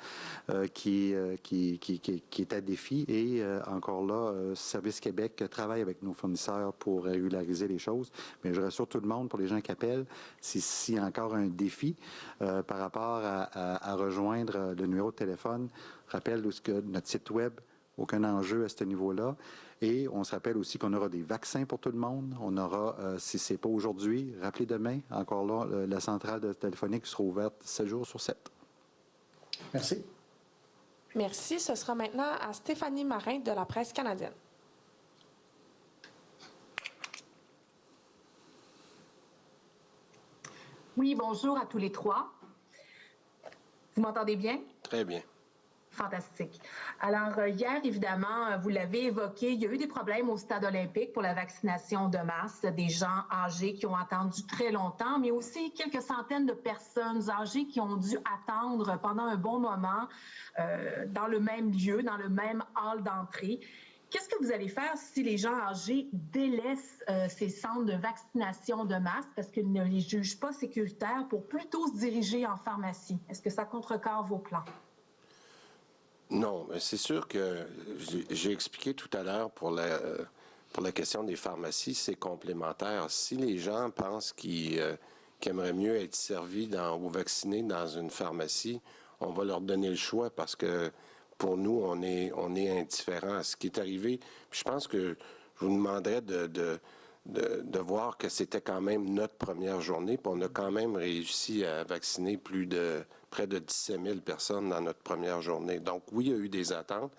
qui est à défi. Et encore là, Service Québec travaille avec nos fournisseurs pour régulariser les choses. Mais je rassure tout le monde, pour les gens qui appellent, s'il y a encore un défi par rapport à rejoindre le numéro de téléphone, rappelle que notre site web, aucun enjeu à ce niveau-là. Et on se rappelle aussi qu'on aura des vaccins pour tout le monde. On aura, si ce n'est pas aujourd'hui, rappelez demain, encore là, la centrale téléphonique sera ouverte 7 jours sur 7. Merci. Merci. Ce sera maintenant à Stéphanie Marin de la Presse canadienne. Oui, bonjour à tous les trois. Vous m'entendez bien? Très bien. Fantastique. Alors, hier, évidemment, vous l'avez évoqué, il y a eu des problèmes au stade olympique pour la vaccination de masse, des gens âgés qui ont attendu très longtemps, mais aussi quelques centaines de personnes âgées qui ont dû attendre pendant un bon moment dans le même lieu, dans le même hall d'entrée. Qu'est-ce que vous allez faire si les gens âgés délaissent ces centres de vaccination de masse parce qu'ils ne les jugent pas sécuritaires pour plutôt se diriger en pharmacie? Est-ce que ça contrecarre vos plans? Non, mais c'est sûr que j'ai expliqué tout à l'heure pour la question des pharmacies, c'est complémentaire. Si les gens pensent qu'ils aimeraient mieux être servis ou vaccinés dans une pharmacie, on va leur donner le choix parce que pour nous, on est indifférent à ce qui est arrivé. Puis je pense que je vous demanderais de voir que c'était quand même notre première journée, puis on a quand même réussi à vacciner près de 17 000 personnes dans notre première journée. Donc oui, il y a eu des attentes.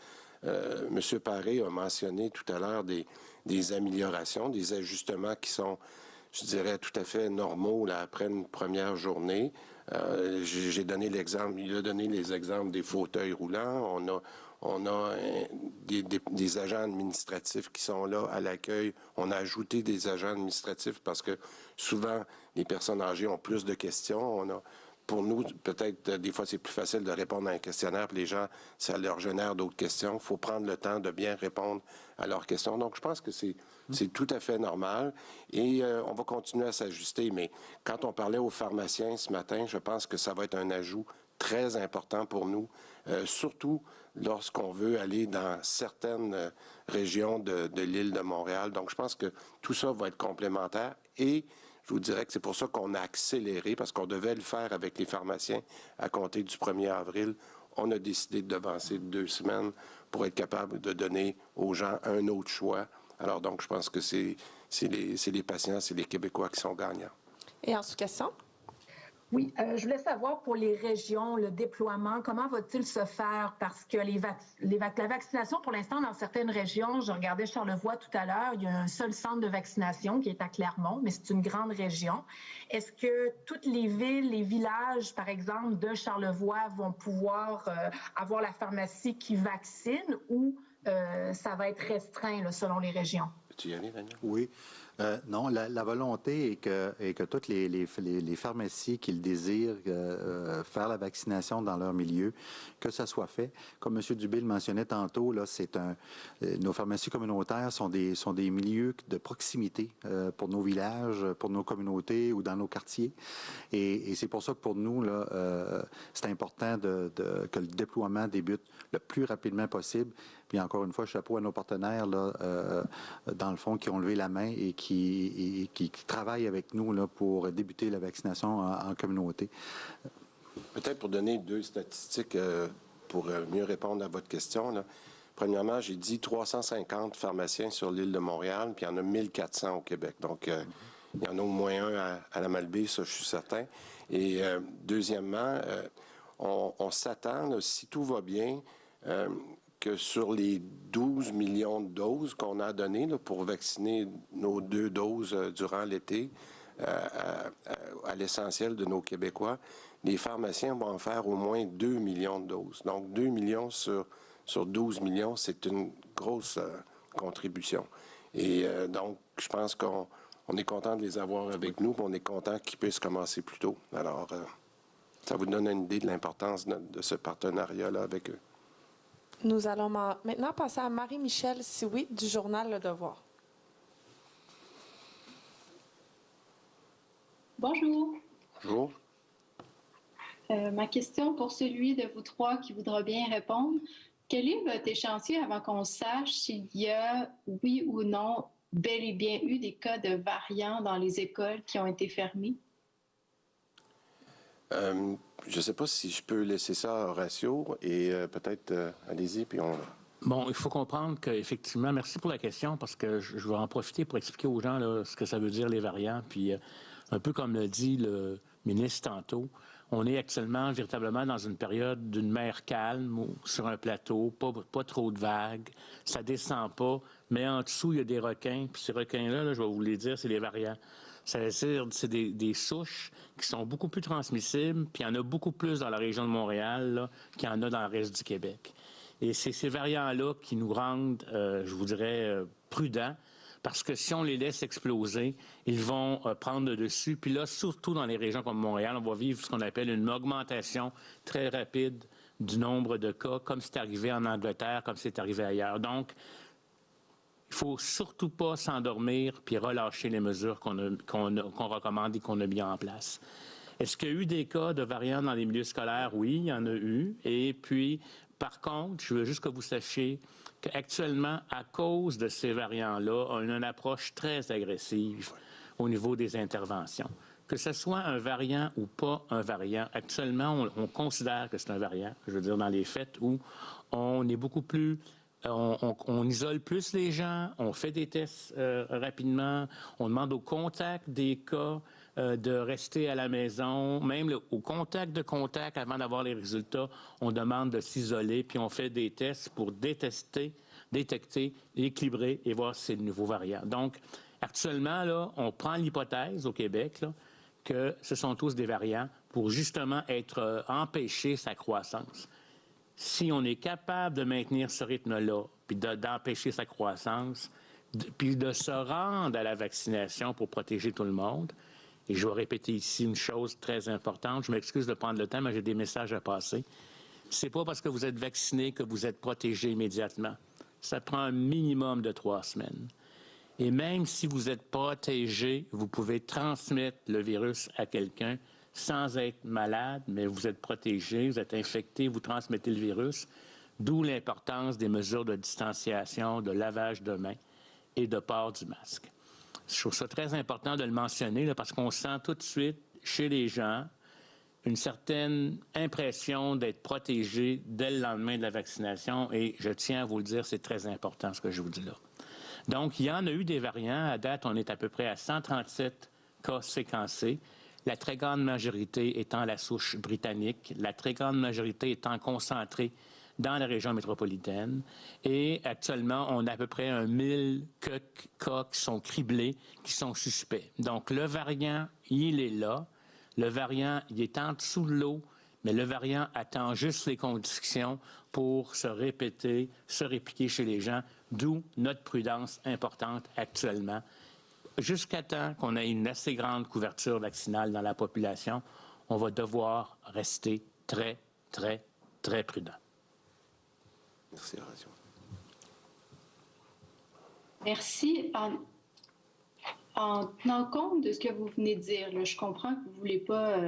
M. Paré a mentionné tout à l'heure des améliorations, des ajustements qui sont, je dirais, tout à fait normaux là, après une première journée. J'ai donné l'exemple, il a donné les exemples des fauteuils roulants. On a des agents administratifs qui sont là à l'accueil. On a ajouté des agents administratifs parce que souvent, les personnes âgées ont plus de questions. Pour nous, peut-être, des fois, c'est plus facile de répondre à un questionnaire, puis les gens, ça leur génère d'autres questions. Il faut prendre le temps de bien répondre à leurs questions. Donc, je pense que c'est tout à fait normal. Et on va continuer à s'ajuster. Mais quand on parlait aux pharmaciens ce matin, je pense que ça va être un ajout très important pour nous, surtout lorsqu'on veut aller dans certaines régions de l'île de Montréal. Donc, je pense que tout ça va être complémentaire et je vous dirais que c'est pour ça qu'on a accéléré, parce qu'on devait le faire avec les pharmaciens à compter du 1er avril. On a décidé de devancer 2 semaines pour être capable de donner aux gens un autre choix. Alors donc, je pense que c'est les patients, c'est les Québécois qui sont gagnants. Et en sous-question? Oui, je voulais savoir pour les régions, le déploiement, comment va-t-il se faire? Parce que la vaccination, pour l'instant, dans certaines régions, je regardais Charlevoix tout à l'heure, il y a un seul centre de vaccination qui est à Clermont, mais c'est une grande région. Est-ce que toutes les villes, les villages, par exemple, de Charlevoix vont pouvoir avoir la pharmacie qui vaccine ou ça va être restreint là, selon les régions? Peux-tu y aller, Daniel? Oui. Non, la volonté est que toutes les pharmacies qui le désirent faire la vaccination dans leur milieu, que ça soit fait. Comme M. Dubé le mentionnait tantôt, là, nos pharmacies communautaires sont des milieux de proximité pour nos villages, pour nos communautés ou dans nos quartiers. Et c'est pour ça que pour nous, là, c'est important que le déploiement débute le plus rapidement possible. Puis encore une fois, chapeau à nos partenaires, là, dans le fond, qui ont levé la main et qui travaillent avec nous là, pour débuter la vaccination en communauté. Peut-être pour donner 2 statistiques pour mieux répondre à votre question. Là. Premièrement, j'ai dit 350 pharmaciens sur l'île de Montréal, puis il y en a 1400 au Québec. Donc, il y en a au moins un à la Malbaie, ça, je suis certain. Et deuxièmement, on s'attend, là, si tout va bien, que sur les 12 millions de doses qu'on a données là, pour vacciner nos 2 doses durant l'été à l'essentiel de nos Québécois, les pharmaciens vont en faire au moins 2 millions de doses. Donc, 2 millions sur 12 millions, c'est une grosse contribution. Et donc, je pense qu'on est content de les avoir avec nous, puis on est content qu'ils puissent commencer plus tôt. Alors, ça vous donne une idée de l'importance de ce partenariat-là avec eux. Nous allons maintenant passer à Marie-Michel Sioui du journal Le Devoir. Bonjour. Bonjour. Ma question pour celui de vous 3 qui voudra bien répondre. Quel est votre échéancier avant qu'on sache s'il y a, oui ou non, bel et bien eu des cas de variants dans les écoles qui ont été fermées? Je ne sais pas si je peux laisser ça à Horacio et peut-être, allez-y, puis on... Bon, il faut comprendre qu'effectivement, merci pour la question, parce que je vais en profiter pour expliquer aux gens là, ce que ça veut dire les variants. Puis, un peu comme le dit le ministre tantôt, on est actuellement véritablement dans une période d'une mer calme, sur un plateau, pas trop de vagues, ça descend pas, mais en dessous, il y a des requins, puis ces requins-là, là, je vais vous les dire, c'est les variants. Ça veut dire que c'est des souches qui sont beaucoup plus transmissibles, puis il y en a beaucoup plus dans la région de Montréal qu'il y en a dans le reste du Québec. Et c'est ces variants-là qui nous rendent, je vous dirais, prudents, parce que si on les laisse exploser, ils vont prendre le dessus. Puis là, surtout dans les régions comme Montréal, on va vivre ce qu'on appelle une augmentation très rapide du nombre de cas, comme c'est arrivé en Angleterre, comme c'est arrivé ailleurs. Donc, il ne faut surtout pas s'endormir puis relâcher les mesures qu'on recommande et qu'on a mis en place. Est-ce qu'il y a eu des cas de variants dans les milieux scolaires? Oui, il y en a eu. Et puis, par contre, je veux juste que vous sachiez qu'actuellement, à cause de ces variants-là, on a une approche très agressive au niveau des interventions. Que ce soit un variant ou pas un variant, actuellement, on considère que c'est un variant, je veux dire, dans les faits où on est beaucoup plus... On isole plus les gens, on fait des tests rapidement, on demande au contact des cas de rester à la maison, même au contact avant d'avoir les résultats, on demande de s'isoler, puis on fait des tests pour détecter, équilibrer et voir si c'est le nouveau variant. Donc, actuellement, là, on prend l'hypothèse au Québec là, que ce sont tous des variants pour justement empêcher sa croissance. Si on est capable de maintenir ce rythme-là, puis d'empêcher sa croissance, puis de se rendre à la vaccination pour protéger tout le monde, et je vais répéter ici une chose très importante, je m'excuse de prendre le temps, mais j'ai des messages à passer. C'est pas parce que vous êtes vacciné que vous êtes protégé immédiatement. Ça prend un minimum de 3 semaines. Et même si vous êtes protégé, vous pouvez transmettre le virus à quelqu'un sans être malade, mais vous êtes protégé, vous êtes infecté, vous transmettez le virus, d'où l'importance des mesures de distanciation, de lavage de mains et de port du masque. Je trouve ça très important de le mentionner là, parce qu'on sent tout de suite chez les gens une certaine impression d'être protégé dès le lendemain de la vaccination et je tiens à vous le dire, c'est très important ce que je vous dis là. Donc, il y en a eu des variants. À date, on est à peu près à 137 cas séquencés, la très grande majorité étant la souche britannique, la très grande majorité étant concentrée dans la région métropolitaine. Et actuellement, on a à peu près 1000 cas qui sont criblés, qui sont suspects. Donc, le variant, il est là. Le variant, il est en dessous de l'eau, mais le variant attend juste les conditions pour se répéter, se répliquer chez les gens, d'où notre prudence importante actuellement. Jusqu'à temps qu'on ait une assez grande couverture vaccinale dans la population, on va devoir rester très, très, très prudent. Merci, Horacio. Merci. En tenant compte de ce que vous venez de dire, là, je comprends que vous ne voulez pas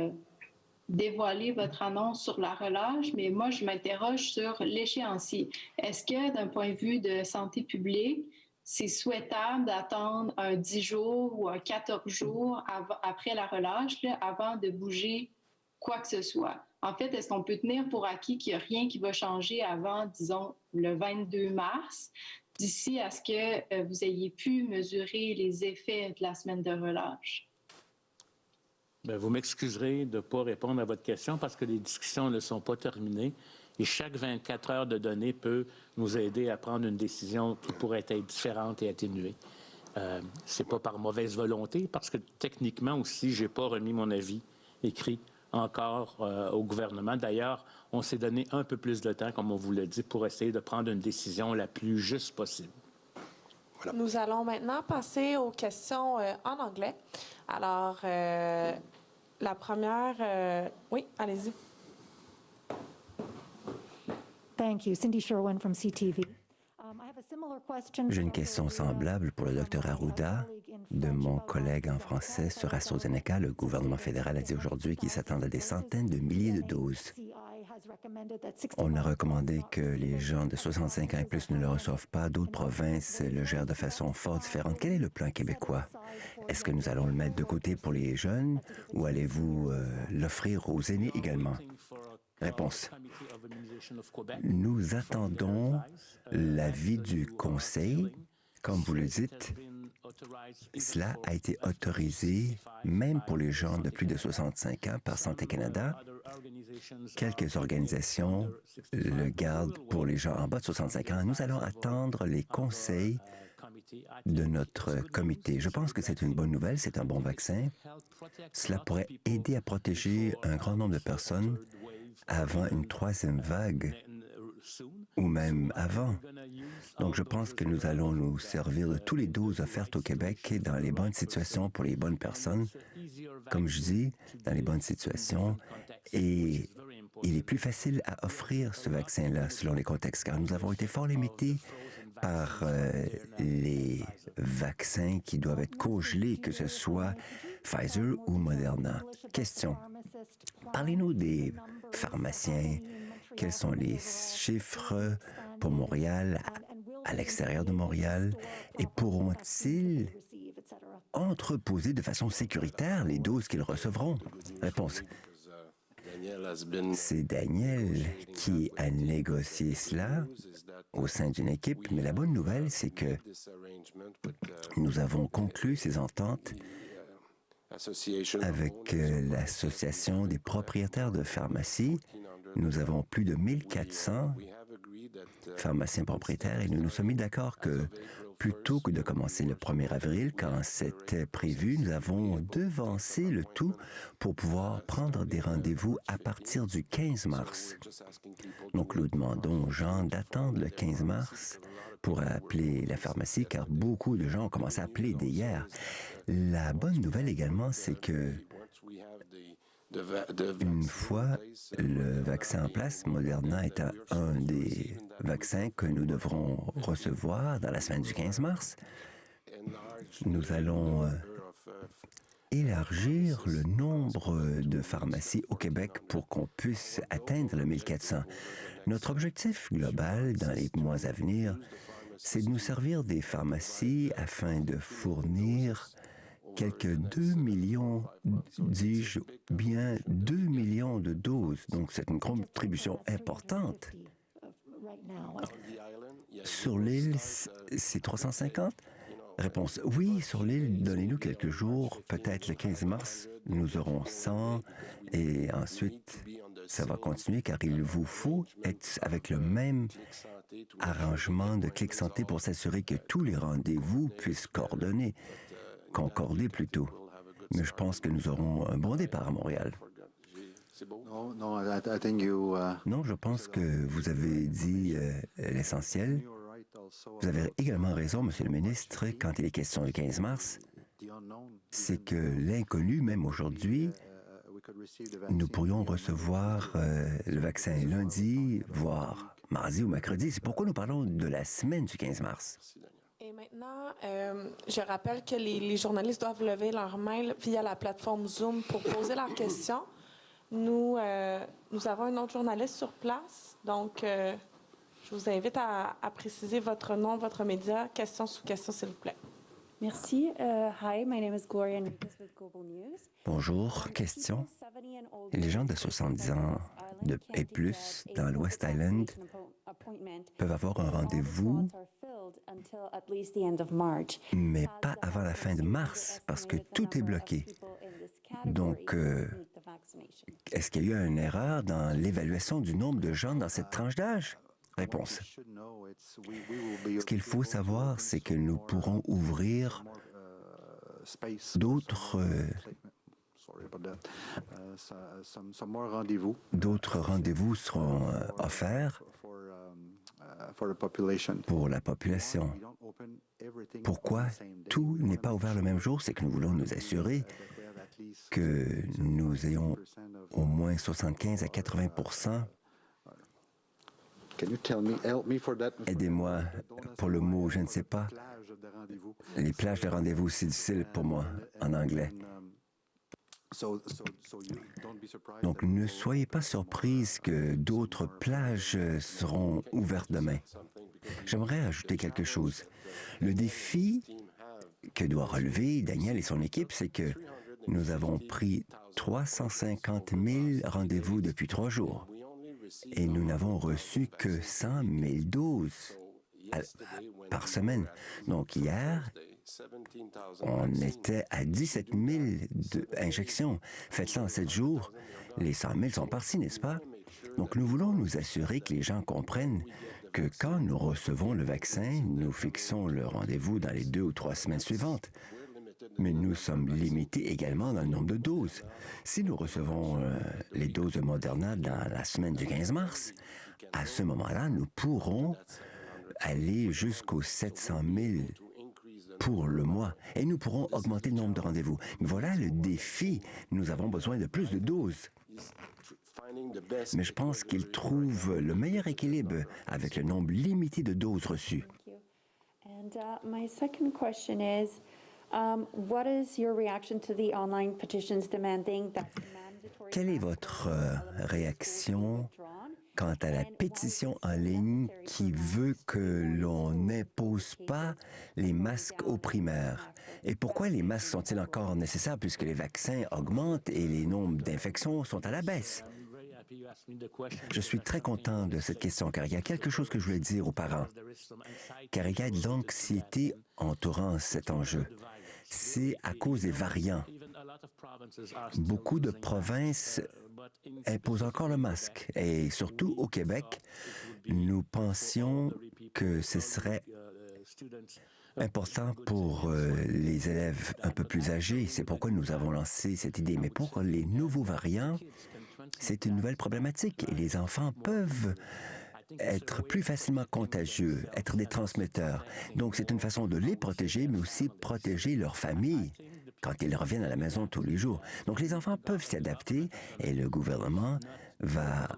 dévoiler votre annonce sur la relâche, mais moi, je m'interroge sur l'échéancier. Est-ce que, d'un point de vue de santé publique, c'est souhaitable d'attendre un 10 jours ou un 14 jours après la relâche là, avant de bouger quoi que ce soit? En fait, est-ce qu'on peut tenir pour acquis qu'il n'y a rien qui va changer avant, disons, le 22 mars, d'ici à ce que vous ayez pu mesurer les effets de la semaine de relâche? Bien, vous m'excuserez de ne pas répondre à votre question parce que les discussions ne sont pas terminées et chaque 24 heures de données peut nous aider à prendre une décision qui pourrait être différente et atténuée. Ce n'est pas par mauvaise volonté parce que techniquement aussi, je n'ai pas remis mon avis écrit encore au gouvernement. D'ailleurs, on s'est donné un peu plus de temps, comme on vous l'a dit, pour essayer de prendre une décision la plus juste possible. Voilà. Nous allons maintenant passer aux questions en anglais. Alors, la première... oui, allez-y. Thank you. Cindy Sherwin from CTV. J'ai une question semblable pour le Dr Arruda de mon collègue en français sur AstraZeneca. Le gouvernement fédéral a dit aujourd'hui qu'il s'attend à des centaines de milliers de doses. On a recommandé que les gens de 65 ans et plus ne le reçoivent pas. D'autres provinces le gèrent de façon fort différente. Quel est le plan québécois? Est-ce que nous allons le mettre de côté pour les jeunes ou allez-vous l'offrir aux aînés également? Réponse. Nous attendons l'avis du Conseil. Comme vous le dites, cela a été autorisé même pour les gens de plus de 65 ans par Santé Canada. Quelques organisations le gardent pour les gens en bas de 65 ans. Nous allons attendre les conseils de notre comité. Je pense que c'est une bonne nouvelle, c'est un bon vaccin. Cela pourrait aider à protéger un grand nombre de personnes avant une troisième vague ou même avant. Donc, je pense que nous allons nous servir de toutes les doses offertes au Québec et dans les bonnes situations pour les bonnes personnes. Comme je dis, dans les bonnes situations. Et il est plus facile à offrir ce vaccin-là selon les contextes, car nous avons été fort limités par les vaccins qui doivent être congelés, que ce soit Pfizer ou Moderna. Question. Parlez-nous des pharmaciens. Quels sont les chiffres pour Montréal, à l'extérieur de Montréal, et pourront-ils entreposer de façon sécuritaire les doses qu'ils recevront? Réponse. C'est Daniel qui a négocié cela au sein d'une équipe, mais la bonne nouvelle, c'est que nous avons conclu ces ententes avec l'Association des propriétaires de pharmacies. Nous avons plus de 1400 pharmaciens propriétaires et nous nous sommes mis d'accord que plutôt que de commencer le 1er avril, quand c'était prévu, nous avons devancé le tout pour pouvoir prendre des rendez-vous à partir du 15 mars. Donc, nous demandons aux gens d'attendre le 15 mars pour appeler la pharmacie, car beaucoup de gens ont commencé à appeler dès hier. La bonne nouvelle également, c'est que une fois le vaccin en place, Moderna est un des vaccins que nous devrons recevoir dans la semaine du 15 mars. Nous allons élargir le nombre de pharmacies au Québec pour qu'on puisse atteindre le 1400. Notre objectif global dans les mois à venir, c'est de nous servir des pharmacies afin de fournir quelques 2 millions, dis-je bien 2 millions de doses. Donc, c'est une contribution importante. Sur l'île, c'est 350? Réponse, oui, sur l'île, donnez-nous quelques jours, peut-être le 15 mars, nous aurons 100 et ensuite, ça va continuer car il vous faut être avec le même arrangement de Clic Santé pour s'assurer que tous les rendez-vous puissent concorder plutôt. Mais je pense que nous aurons un bon départ à Montréal. Non, je pense que vous avez dit l'essentiel. Vous avez également raison, Monsieur le ministre, quand il est question du 15 mars, c'est que l'inconnu, même aujourd'hui, nous pourrions recevoir le vaccin lundi, voire mardi ou mercredi. C'est pourquoi nous parlons de la semaine du 15 mars. Et maintenant, je rappelle que les journalistes doivent lever leurs mains via la plateforme Zoom pour poser leurs questions. Nous avons un autre journaliste sur place, donc je vous invite à préciser votre nom, votre média, question sous question, s'il vous plaît. Merci. Hi, my name is Gloria Enriquez with Global News. Bonjour, question. Les gens de 70 ans et plus dans l'West Island peuvent avoir un rendez-vous, mais pas avant la fin de mars, parce que tout est bloqué. Donc, est-ce qu'il y a eu une erreur dans l'évaluation du nombre de gens dans cette tranche d'âge? Réponse. Ce qu'il faut savoir, c'est que nous pourrons ouvrir d'autres rendez-vous seront offerts pour la population. Pourquoi tout n'est pas ouvert le même jour? C'est que nous voulons nous assurer que nous ayons au moins 75 à 80%. Aidez-moi pour le mot, je ne sais pas. Les plages de rendez-vous, c'est difficile pour moi en anglais. Donc, ne soyez pas surprise que d'autres plages seront ouvertes demain. J'aimerais ajouter quelque chose. Le défi que doit relever Daniel et son équipe, c'est que nous avons pris 350 000 rendez-vous depuis 3 jours. Et nous n'avons reçu que 100 000 doses par semaine. Donc hier, on était à 17 000 injections. Faites-le en 7 jours. Les 100 000 sont partis, n'est-ce pas? Donc nous voulons nous assurer que les gens comprennent que quand nous recevons le vaccin, nous fixons le rendez-vous dans les 2 ou 3 semaines suivantes. Mais nous sommes limités également dans le nombre de doses. Si nous recevons les doses de Moderna dans la semaine du 15 mars, à ce moment-là, nous pourrons aller jusqu'aux 700 000 pour le mois et nous pourrons augmenter le nombre de rendez-vous. Mais voilà le défi. Nous avons besoin de plus de doses. Mais je pense qu'il trouve le meilleur équilibre avec le nombre limité de doses reçues. And my second question is, what is your reaction to the online petitions demanding that mandatory... Quelle est votre réaction quant à la pétition en ligne qui veut que l'on n'impose pas les masques aux primaires? Et pourquoi les masques sont-ils encore nécessaires puisque les vaccins augmentent et les nombres d'infections sont à la baisse? Je suis très content de cette question car il y a quelque chose que je voulais dire aux parents. Car il y a de l'anxiété entourant cet enjeu. C'est à cause des variants. Beaucoup de provinces imposent encore le masque. Et surtout au Québec, nous pensions que ce serait important pour les élèves un peu plus âgés. C'est pourquoi nous avons lancé cette idée. Mais pour les nouveaux variants, c'est une nouvelle problématique. Et les enfants peuvent être plus facilement contagieux, être des transmetteurs. Donc, c'est une façon de les protéger, mais aussi protéger leur famille quand ils reviennent à la maison tous les jours. Donc, les enfants peuvent s'y adapter et le gouvernement va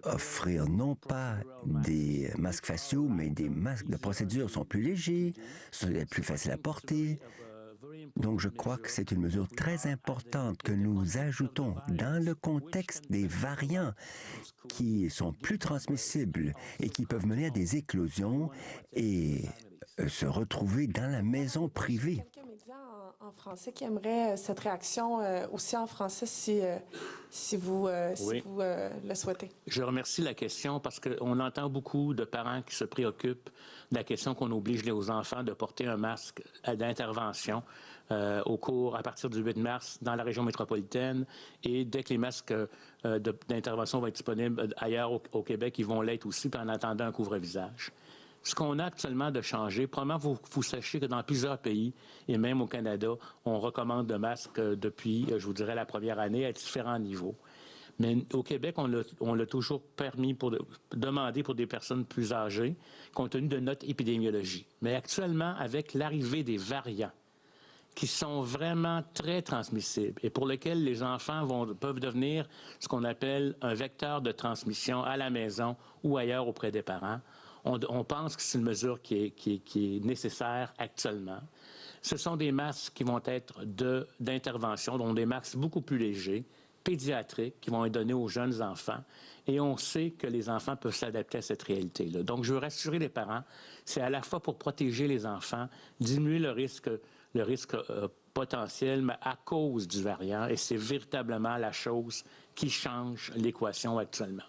offrir non pas des masques faciaux, mais des masques de procédure sont plus légers, sont plus faciles à porter. Donc, je crois que c'est une mesure très importante que nous ajoutons dans le contexte des variants qui sont plus transmissibles et qui peuvent mener à des éclosions et se retrouver dans la maison privée. Quelques médias en français qui aimeraient cette réaction aussi en français si vous le souhaitez. Je remercie la question parce qu'on entend beaucoup de parents qui se préoccupent de la question qu'on oblige les enfants de porter un masque d'intervention à partir du 8 mars dans la région métropolitaine et dès que les masques d'intervention vont être disponibles ailleurs au Québec, ils vont l'être aussi en attendant un couvre-visage. Ce qu'on a actuellement de changer, probablement vous sachez que dans plusieurs pays, et même au Canada, on recommande le masque depuis, je vous dirais, la première année à différents niveaux. Mais au Québec, on l'a toujours permis demander pour des personnes plus âgées, compte tenu de notre épidémiologie. Mais actuellement, avec l'arrivée des variants, qui sont vraiment très transmissibles et pour lesquels les enfants peuvent devenir ce qu'on appelle un vecteur de transmission à la maison ou ailleurs auprès des parents, on pense que c'est une mesure qui est nécessaire actuellement. Ce sont des masques qui vont être d'intervention, donc des masques beaucoup plus légers, pédiatriques, qui vont être donnés aux jeunes enfants. Et on sait que les enfants peuvent s'adapter à cette réalité-là. Donc, je veux rassurer les parents, c'est à la fois pour protéger les enfants, diminuer le risque potentiel, mais à cause du variant. Et c'est véritablement la chose qui change l'équation actuellement.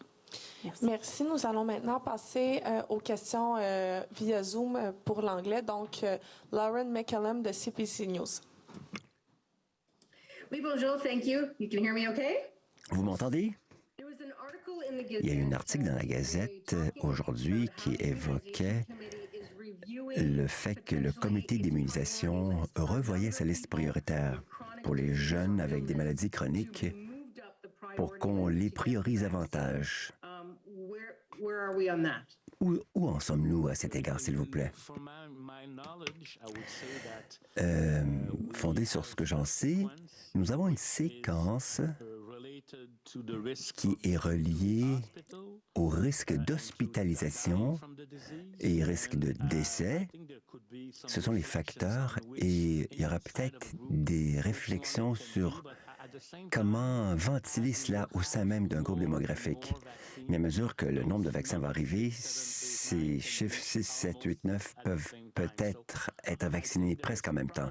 Merci. Nous allons maintenant passer aux questions via Zoom pour l'anglais. Donc, Lauren McCallum de CBC News. Oui, bonjour, thank you. You can hear me okay? Vous m'entendez? Il y a eu un article dans la Gazette aujourd'hui qui évoquait le fait que le comité d'immunisation revoyait sa liste prioritaire pour les jeunes avec des maladies chroniques pour qu'on les priorise davantage. Où en sommes-nous à cet égard, s'il vous plaît? Fondé sur ce que j'en sais, nous avons une séquence qui est reliée au risque d'hospitalisation et risque de décès. Ce sont les facteurs et il y aura peut-être des réflexions sur comment ventiler cela au sein même d'un groupe démographique. Mais à mesure que le nombre de vaccins va arriver, ces chiffres 6, 7, 8, 9 peuvent peut-être être vaccinés presque en même temps.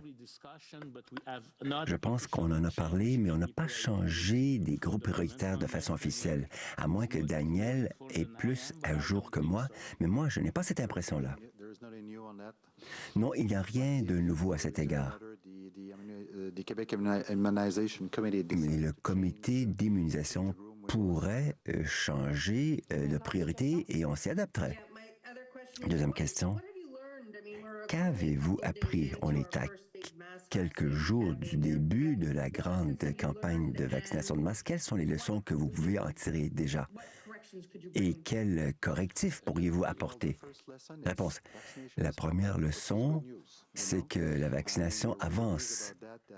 Je pense qu'on en a parlé, mais on n'a pas changé des groupes prioritaires de façon officielle, à moins que Daniel est plus à jour que moi, mais moi, je n'ai pas cette impression-là. Non, il n'y a rien de nouveau à cet égard. Mais le comité d'immunisation pourrait changer de priorité et on s'y adapterait. Deuxième question. Qu'avez-vous appris? On est à quelques jours du début de la grande campagne de vaccination de masse. Quelles sont les leçons que vous pouvez en tirer déjà? Et quels correctifs pourriez-vous apporter? Réponse. La première leçon, c'est que la vaccination avance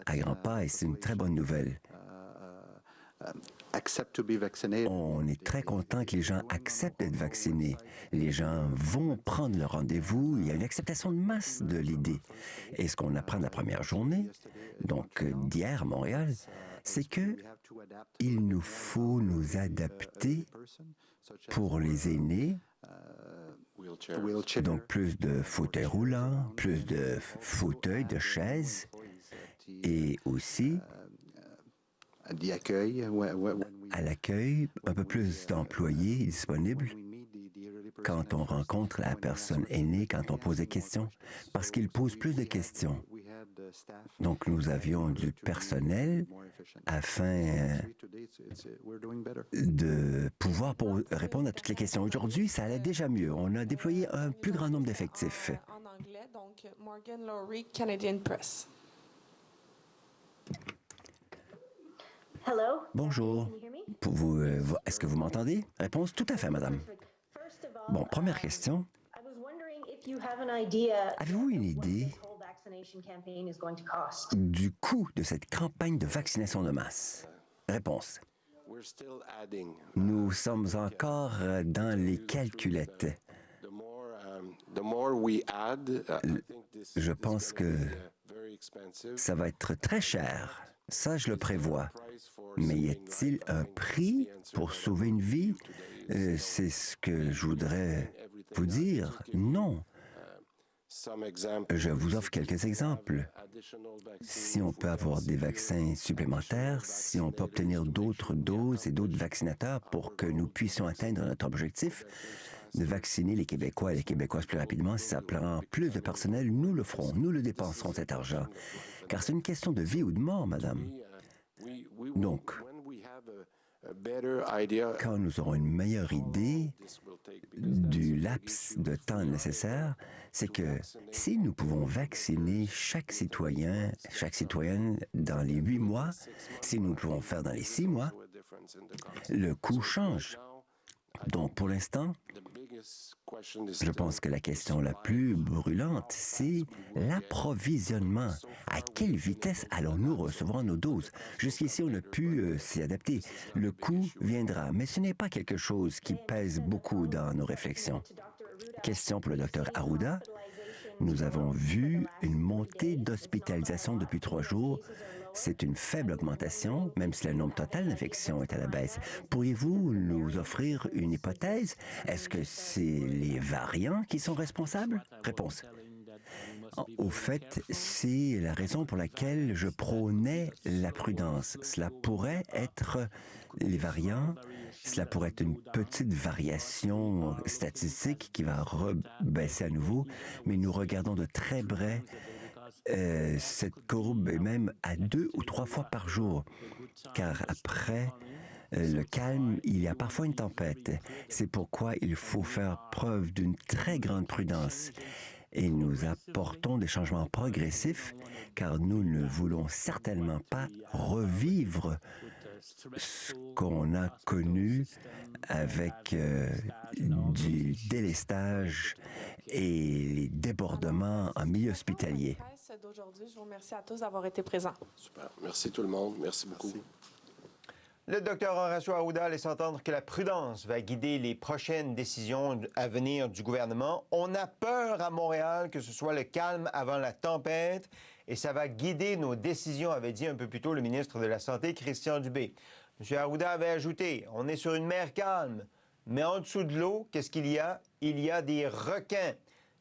à grands pas et c'est une très bonne nouvelle. On est très content que les gens acceptent d'être vaccinés. Les gens vont prendre le rendez-vous. Il y a une acceptation de masse de l'idée. Et ce qu'on apprend de la première journée, donc d'hier à Montréal, c'est que il nous faut nous adapter pour les aînés. Donc plus de fauteuils roulants, plus de fauteuils, de chaises et aussi à l'accueil, un peu plus d'employés disponibles quand on rencontre la personne aînée, quand on pose des questions, parce qu'ils posent plus de questions. Donc, nous avions du personnel afin de pouvoir répondre à toutes les questions. Aujourd'hui, ça allait déjà mieux. On a déployé un plus grand nombre d'effectifs. En anglais, donc Morgan Lowry, Canadian Press. Bonjour. Est-ce que vous m'entendez? Réponse, tout à fait, madame. Bon, première question. Avez-vous une idée du coût de cette campagne de vaccination de masse? Réponse. Nous sommes encore dans les calculettes. Je pense que Ça va être très cher. Ça, je le prévois. Mais y a-t-il un prix pour sauver une vie? C'est ce que je voudrais vous dire. Non. Je vous offre quelques exemples. Si on peut avoir des vaccins supplémentaires, si on peut obtenir d'autres doses et d'autres vaccinateurs pour que nous puissions atteindre notre objectif de vacciner les Québécois et les Québécoises plus rapidement, si ça prend plus de personnel, nous le ferons, nous le dépenserons cet argent. Car c'est une question de vie ou de mort, madame. Donc, quand nous aurons une meilleure idée du laps de temps nécessaire, c'est que si nous pouvons vacciner chaque citoyenne dans les 8 mois, si nous le pouvons faire dans les 6 mois, le coût change. Donc, pour l'instant, je pense que la question la plus brûlante, c'est l'approvisionnement. À quelle vitesse allons-nous recevoir nos doses? Jusqu'ici, on a pu s'y adapter. Le coût viendra, mais ce n'est pas quelque chose qui pèse beaucoup dans nos réflexions. Question pour le Dr Arruda. Nous avons vu une montée d'hospitalisation depuis 3 jours. C'est une faible augmentation, même si le nombre total d'infections est à la baisse. Pourriez-vous nous offrir une hypothèse? Est-ce que c'est les variants qui sont responsables? Réponse. Au fait, c'est la raison pour laquelle je prônais la prudence. Cela pourrait être les variants, cela pourrait être une petite variation statistique qui va rebaisser à nouveau, mais nous regardons de très près cette courbe est même à 2 ou 3 fois par jour, car après le calme, il y a parfois une tempête. C'est pourquoi il faut faire preuve d'une très grande prudence. Et nous apportons des changements progressifs, car nous ne voulons certainement pas revivre ce qu'on a connu avec du délestage et les débordements en milieu hospitalier. D'aujourd'hui, je vous remercie à tous d'avoir été présents. Super. Merci tout le monde. Merci beaucoup. Merci. Le Dr Horacio Arruda laisse entendre que la prudence va guider les prochaines décisions à venir du gouvernement. On a peur à Montréal que ce soit le calme avant la tempête et ça va guider nos décisions, avait dit un peu plus tôt le ministre de la Santé, Christian Dubé. M. Arruda avait ajouté, on est sur une mer calme, mais en dessous de l'eau, qu'est-ce qu'il y a? Il y a des requins.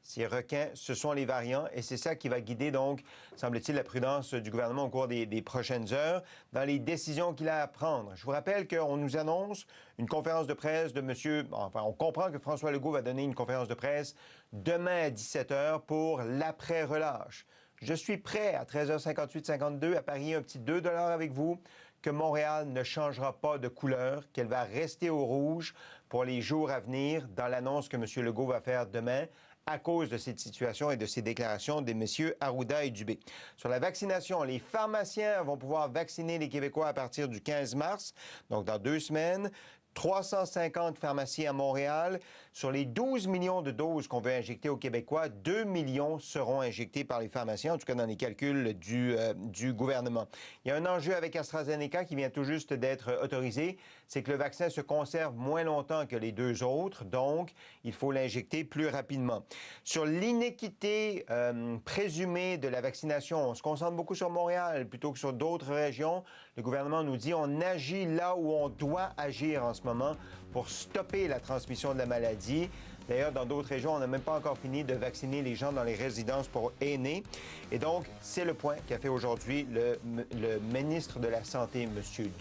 Ces requins, ce sont les variants et c'est ça qui va guider donc, semble-t-il, la prudence du gouvernement au cours des prochaines heures dans les décisions qu'il a à prendre. Je vous rappelle qu'on nous annonce une conférence de presse de monsieur... Enfin, on comprend que François Legault va donner une conférence de presse demain à 17h pour l'après-relâche. Je suis prêt à 13h58-52 à parier un petit 2 $ avec vous que Montréal ne changera pas de couleur, qu'elle va rester au rouge pour les jours à venir dans l'annonce que M. Legault va faire demain à cause de cette situation et de ces déclarations des messieurs Arruda et Dubé. Sur la vaccination, les pharmaciens vont pouvoir vacciner les Québécois à partir du 15 mars, donc dans 2 semaines. 350 pharmacies à Montréal. Sur les 12 millions de doses qu'on veut injecter aux Québécois, 2 millions seront injectés par les pharmaciens, en tout cas dans les calculs du gouvernement. Il y a un enjeu avec AstraZeneca qui vient tout juste d'être autorisé, c'est que le vaccin se conserve moins longtemps que les 2 autres, donc il faut l'injecter plus rapidement. Sur l'inéquité présumée de la vaccination, on se concentre beaucoup sur Montréal plutôt que sur d'autres régions. Le gouvernement nous dit on agit là où on doit agir en ce moment pour stopper la transmission de la maladie. D'ailleurs, dans d'autres régions, on n'a même pas encore fini de vacciner les gens dans les résidences pour aînés. Et donc, c'est le point qu'a fait aujourd'hui le ministre de la Santé, M. Dubé.